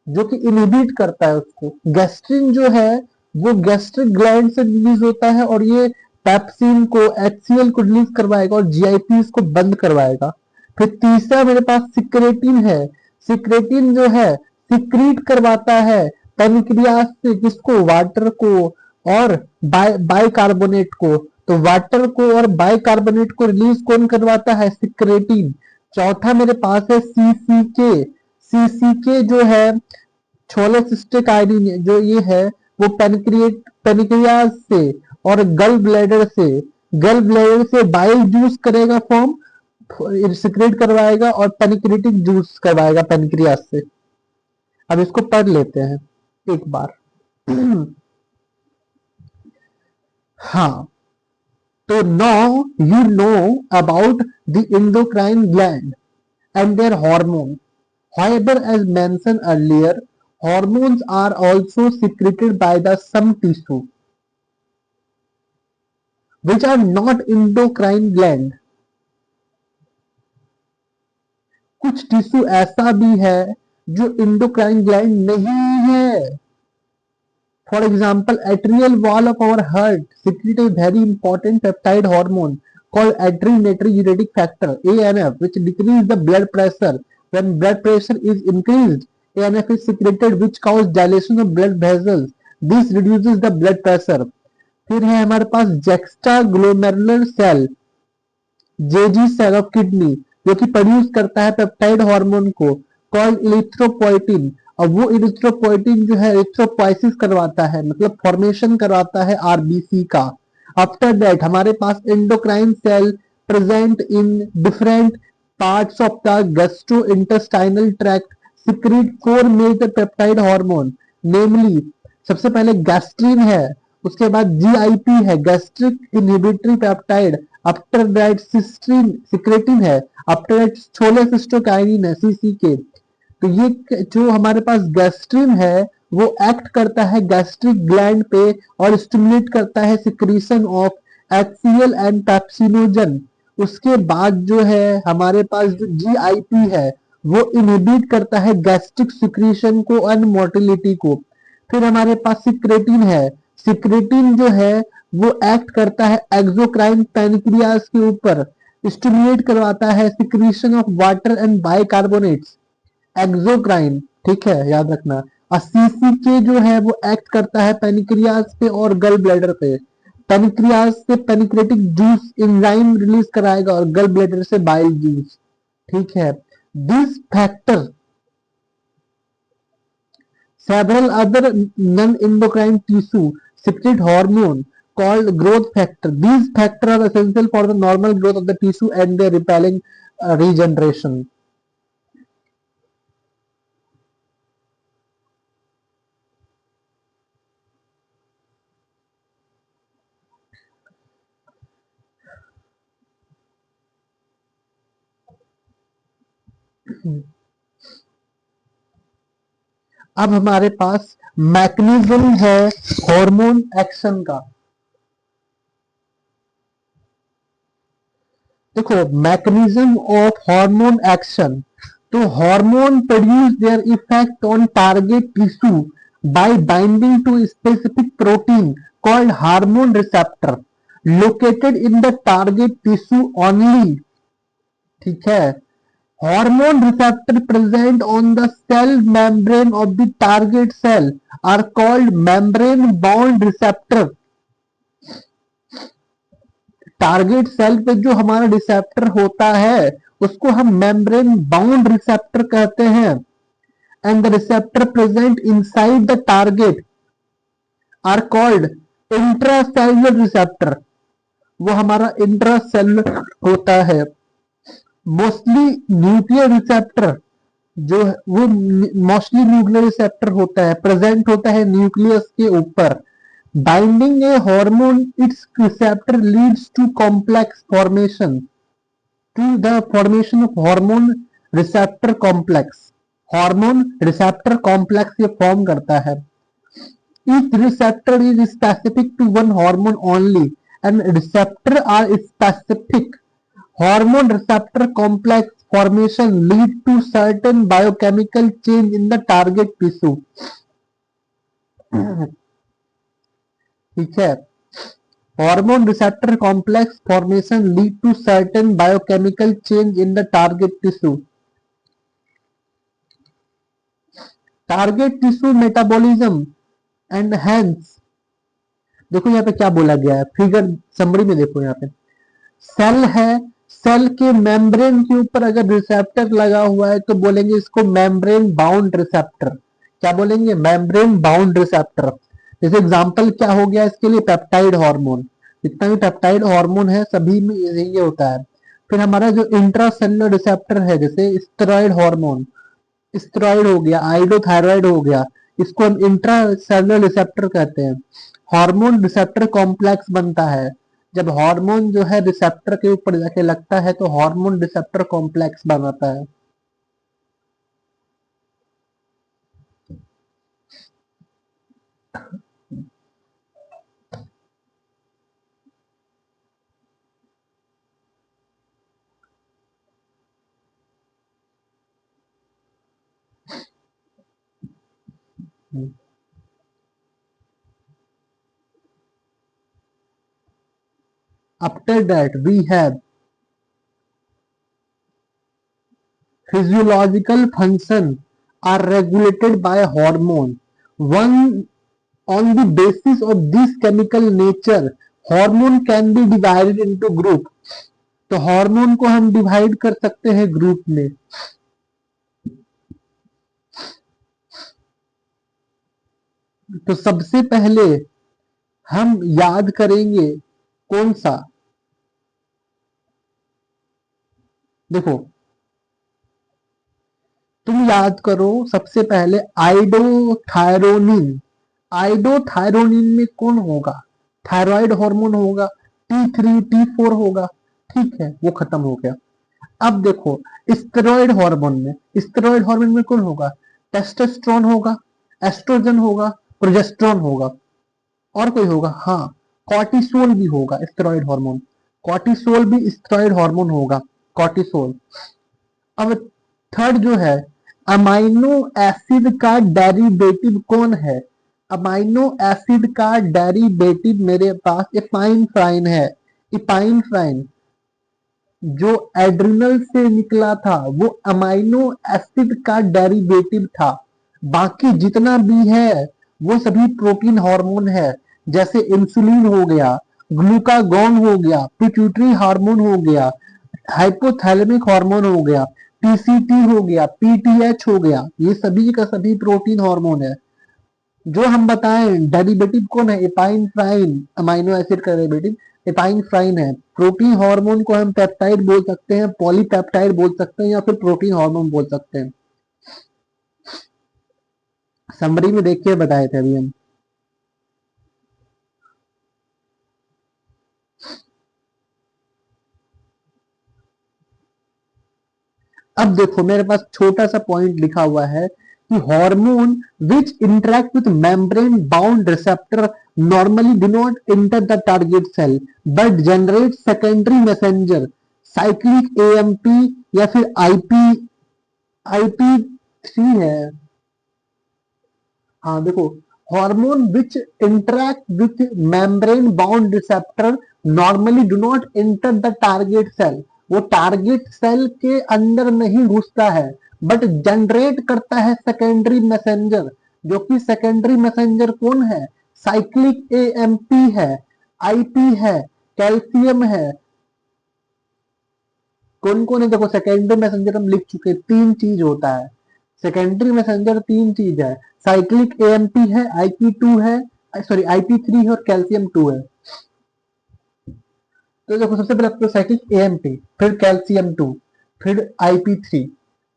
जो कि इनहिबिट करता है उसको। गैस्ट्रीन जो है वो गैस्ट्रिक ग्लैंड से रिलीज होता है और ये पेप्सिन को, एचसीएल को रिलीज करवाएगा और जीआईपी इसको बंद करवाएगा। फिर तीसरा मेरे पास सिक्रेटिन है। सिक्रेटिन जो है सिक्रीट करवाता है पेनक्रियास से किसको? वाटर को और बाइकार्बोनेट को। तो वाटर को और बाइकार्बोनेट को रिलीज कौन करवाता है? सिक्रेटिन। चौथा मेरे पास है सीसीके। सीसीके जो है छोले सिस्टिक आयोडीन जो ये है वो पेनक्रियास से और गल ब्लैडर से बाइल जूस करेगा फॉर्म, सिक्रेट करवाएगा और पेनक्रियाटिक जूस करवाएगा पेनक्रियास से। अब इसको पढ़ लेते हैं एक बार। हाँ, तो now you know about the endocrine gland and their hormone. However, as mentioned earlier, hormones are also secreted by the some tissue which are not endocrine gland. कुछ टिश्यू ऐसा भी है जो endocrine gland नहीं है। For example, atrial wall of our heart secrete a very important peptide hormone called adrenergic factor (ANF), which decreases the blood pressure. When blood pressure is increased, ANF is secreted, which causes dilation of blood vessels. This reduces the blood pressure. फिर है हमारे पास juxtaglomerular cell, JG cell of kidney, जो कि produce करता है peptide hormone को called erythropoietin. अब वो इरिथ्रोपोइटिन जो है इरिथ्रोपोइसिस करवाता है, मतलब फॉर्मेशन करवाता है आरबीसी का। आफ्टर दैट हमारे पास endocrine cell present in different parts of the gastro intestinal tract secrete four major peptide hormone, namely सबसे पहले गैस्ट्रिन है, उसके बाद जीआईपी है, gastric inhibitory peptide, after that सिस्ट्रीन सिक्रेटिन है, आफ्टर दैट छोले सिस्टोकाइनिन है, सीसीके। तो ये जो हमारे पास गैस्ट्रिन है वो एक्ट करता है गैस्ट्रिक ग्लैंड पे और स्टिमुलेट करता है secretion of HCL and pepsinogen. उसके बाद जो है हमारे पास जो जीआईपी है वो इनहिबिट करता है गैस्ट्रिक सिक्रीशन को एंड मोटिलिटी को। फिर हमारे पास सिक्रेटिन है, सिक्रेटिन जो है वो एक्ट करता है एक्सोक्राइन पैनक्रियास के ऊपर, स्टिमुलेट करवाता है secretion of water and bicarbonates, exocrine, ठीक है याद रखना। और सीसीके जो है वो एक्ट करता है पेनिक्रियास पे और गल ब्लैडर पे। पेनिक्रियास से पेनिक्रेटिक जूस एंजाइम रिलीज कराएगा और गल ब्लैडर से बाइल जूस, ठीक है। This factor several other non-endocrine tissue secrete hormone called growth factor. These factors are essential for the normal growth of the tissue and their repelling regeneration. अब हमारे पास mechanism है हार्मोन एक्शन का। देखो mechanism of hormone action, तो hormone produce their effect on target tissue by binding to specific protein called hormone receptor located in the target tissue only, ठीक है। Hormone receptor present on the cell membrane of the target cell are called membrane bound receptor. Target cell पे जो हमारा receptor होता है उसको हम membrane bound receptor कहते हैं। And the receptor present inside the target are called intracellular receptor, वो हमारा इंट्रासेल्युलर होता है। मोस्टली न्यूक्लियर रिसेप्टर जो है वो मोस्टली न्यूक्लियर रिसेप्टर होता है, प्रेजेंट होता है न्यूक्लियस के ऊपर। Binding a hormone its receptor leads to complex formation, to the formation of hormone receptor complex. Hormone receptor complex ये फॉर्म करता है। Each receptor is specific to one hormone only and receptor are specific. Hormone receptor complex formation lead to certain biochemical change in the target tissue. ठीक है, hormone receptor complex formation lead to certain biochemical change in the target tissue. Target tissue metabolism and hence, देखो यहाँ पे क्या बोला गया है, figure summary में देखो यहाँ पे सेल है, सेल के मेम्ब्रेन के ऊपर अगर रिसेप्टर लगा हुआ है तो बोलेंगे इसको मेम्ब्रेन बाउंड रिसेप्टर। क्या बोलेंगे? Membrane bound receptor. जैसे एग्जांपल क्या हो गया इसके लिए, पेप्टाइड हार्मोन। जितना भी पेप्टाइड हार्मोन है सभी में ये होता है। फिर हमारा जो इंट्रासेलुलर रिसेप्टर है, जैसे स्टेरॉइड हार्मोन, स्टेरॉइड हो गया, आइडोथायरॉइड हो गया, इसको हम इंट्रासेलुलर रिसेप्टर कहते हैं। हार्मोन रिसेप्टर कॉम्प्लेक्स बनता है, जब हार्मोन जो है रिसेप्टर के ऊपर जाके लगता है तो हार्मोन रिसेप्टर कॉम्प्लेक्स बनाता है। After that, we have physiological function are regulated by hormone. One on the basis of this chemical nature, hormone can be divided into group. तो हार्मोन को हम डिवाइड कर सकते हैं ग्रुप में. तो सबसे पहले हम याद करेंगे कौन सा, देखो तुम याद करो सबसे पहले आइडोथायरोनिन. आइडोथायरोनिन में कौन होगा, थायराइड हार्मोन होगा, T3 T4 होगा. ठीक है, वो खत्म हो गया. अब देखो स्टेरॉइड हार्मोन में कौन होगा, टेस्टोस्टेरोन होगा, एस्ट्रोजन होगा, प्रोजेस्टेरोन होगा, और कोई होगा, हाँ कॉर्टिसोल भी होगा. स्टेरॉइड हार्मोन, कॉर्टिसोल भी स्टेरॉइड हार्मोन होगा, कॉर्टिसोल. अब थर्ड जो है, अमाइनो एसिड का डेरिवेटिव कौन है, अमाइनो एसिड का डेरिवेटिव मेरे पास इपाइनफ्राइन है. इपाइनफ्राइन जो एड्रिनल से निकला था वो अमाइनो एसिड का डेरिवेटिव था. बाकी जितना भी है वो सभी प्रोटीन हार्मोन है. जैसे इंसुलिन हो गया, ग्लूकागॉन हो गया, पिट्यूटरी हार्मोन हो गया, हाइपोथैलेमिक हार्मोन हो गया, पीसीटी हो गया, पीटीएच हो गया, ये सभी का सभी प्रोटीन हार्मोन है. जो हम बताएं डेरिवेटिव कौन है, एपाइनफ्राइन. अमाइनो एसिड का डेरिवेटिव एपाइनफ्राइन है. प्रोटीन हार्मोन को हम पेप्टाइड बोल सकते हैं, पॉलीपेप्टाइड बोल सकते हैं, या फिर प्रोटीन हार्मोन बोल सकते हैं. समरी में देखिए बताए थे अभी हम. अब देखो मेरे पास छोटा सा पॉइंट लिखा हुआ है कि hormone which interact with membrane bound receptor normally do not enter the target cell but generate secondary messenger, cyclic AMP या फिर IP3 है. हाँ देखो, hormone which interact with membrane bound receptor normally do not enter the target cell. वो target cell के अंदर नहीं घुसता है बट जनरेट करता है सेकेंडरी मैसेंजर. जो कि सेकेंडरी मैसेंजर कौन है, साइक्लिक एएमपी है, आईपी है, कैल्शियम है. कौन कौन है, देखो सेकेंडरी मैसेंजर हम लिख चुके, तीन चीज होता है. सेकेंडरी मैसेंजर तीन चीज है, साइक्लिक एएमपी है, आईपी2 है, सॉरी आईपी3 है और कैल्शियम 2 है. तो देखो सबसे पहले आपको साइक्लिक एएमपी, फिर कैल्शियम 2, फिर आईपी3,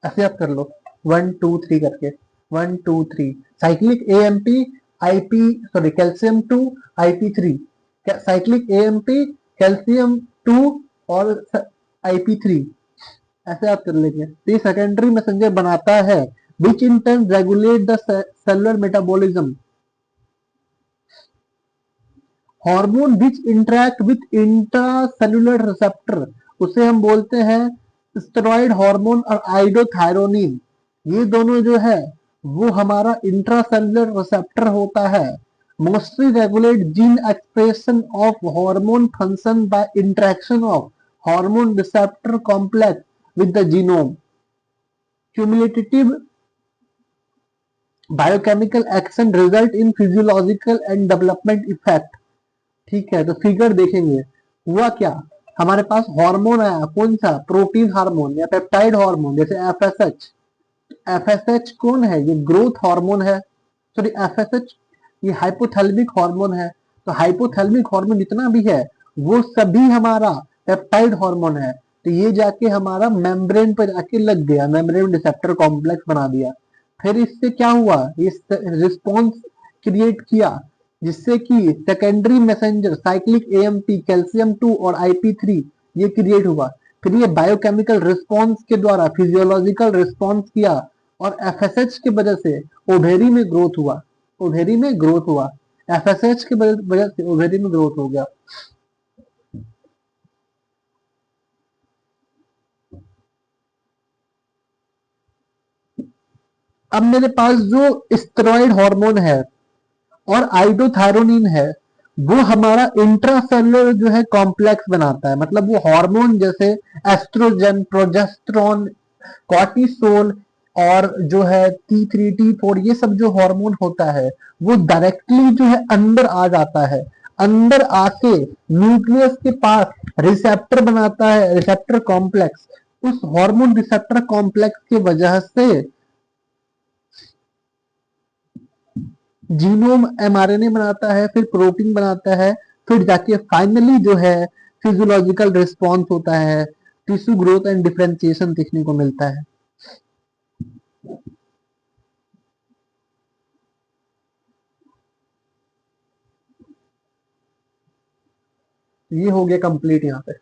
ऐसे आप कर लो 1 2 3 करके, 1 2 3 cyclic AMP, IP sorry calcium 2, आईपी3, साइक्लिक एएमपी, कैल्शियम 2 और आईपी3, ऐसे आप कर लेंगे. तो ये सेकेंडरी मैसेंजर बनाता है which in turn regulate the cellular metabolism. Hormone which interact with intracellular receptor उसे हम बोलते हैं स्टेरॉइड हार्मोन और आइडोथायरोनिन. ये दोनों जो है वो हमारा इंट्रासेलुलर रिसेप्टर होता है. Mostly regulate gene expression of hormone function by interaction of hormone receptor complex with the genome. Cumulative biochemical action result in physiological and development effect. ठीक है, तो फिगर देखेंगे हुआ क्या, हमारे पास हार्मोन आया, कौन सा, प्रोटीन हार्मोन या पेप्टाइड हार्मोन, जैसे एफएसएच. एफएसएच कौन है, ये ग्रोथ हार्मोन है. सॉरी एफएसएच ये हाइपोथैलेमिक हार्मोन है. तो हाइपोथैलेमिक हार्मोन जितना भी है वो सभी हमारा पेप्टाइड हार्मोन है. तो ये जाके हमारा मेम्ब्रेन पर जाके लग गया, मेम्ब्रेन रिसेप्टर कॉम्प्लेक्स बना दिया. फिर इससे क्या हुआ, इस रिस्पॉन्स क्रिएट किया जिससे कि secondary messenger cyclic AMP, calcium 2 और आईपी3 ये क्रिएट हुआ. फिर ये बायोकेमिकल रिस्पॉन्स के द्वारा फिजियोलॉजिकल रिस्पॉन्स किया और एफएसएच की वजह से ओवेरी में ग्रोथ हुआ. ओवेरी में ग्रोथ हुआ, एफएसएच की वजह से ओवेरी में ग्रोथ हो गया. अब मेरे पास जो स्टेरॉइड हार्मोन है और आइडोथायरोनिन है वो हमारा इंट्रासेलुलर जो है कॉम्प्लेक्स बनाता है, मतलब वो हार्मोन जैसे एस्ट्रोजन, प्रोजेस्टेरॉन, कॉर्टिसोल और जो है T3 T4 ये सब जो हार्मोन होता है वो डायरेक्टली जो है अंदर आ जाता है, अंदर आके न्यूक्लियस के पास रिसेप्टर बनाता है, रिसेप्टर कॉम्प्लेक्स। उस हार्मोन रिसेप्टर कॉम्प्लेक्स की वजह से जीनोम एमआरएनए बनाता है, फिर प्रोटीन बनाता है, फिर जाके फाइनली जो है फिजियोलॉजिकल रिस्पॉन्स होता है, टिश्यू ग्रोथ एंड डिफरेंशिएशन देखने को मिलता है। ये हो गया कंप्लीट यहाँ पे।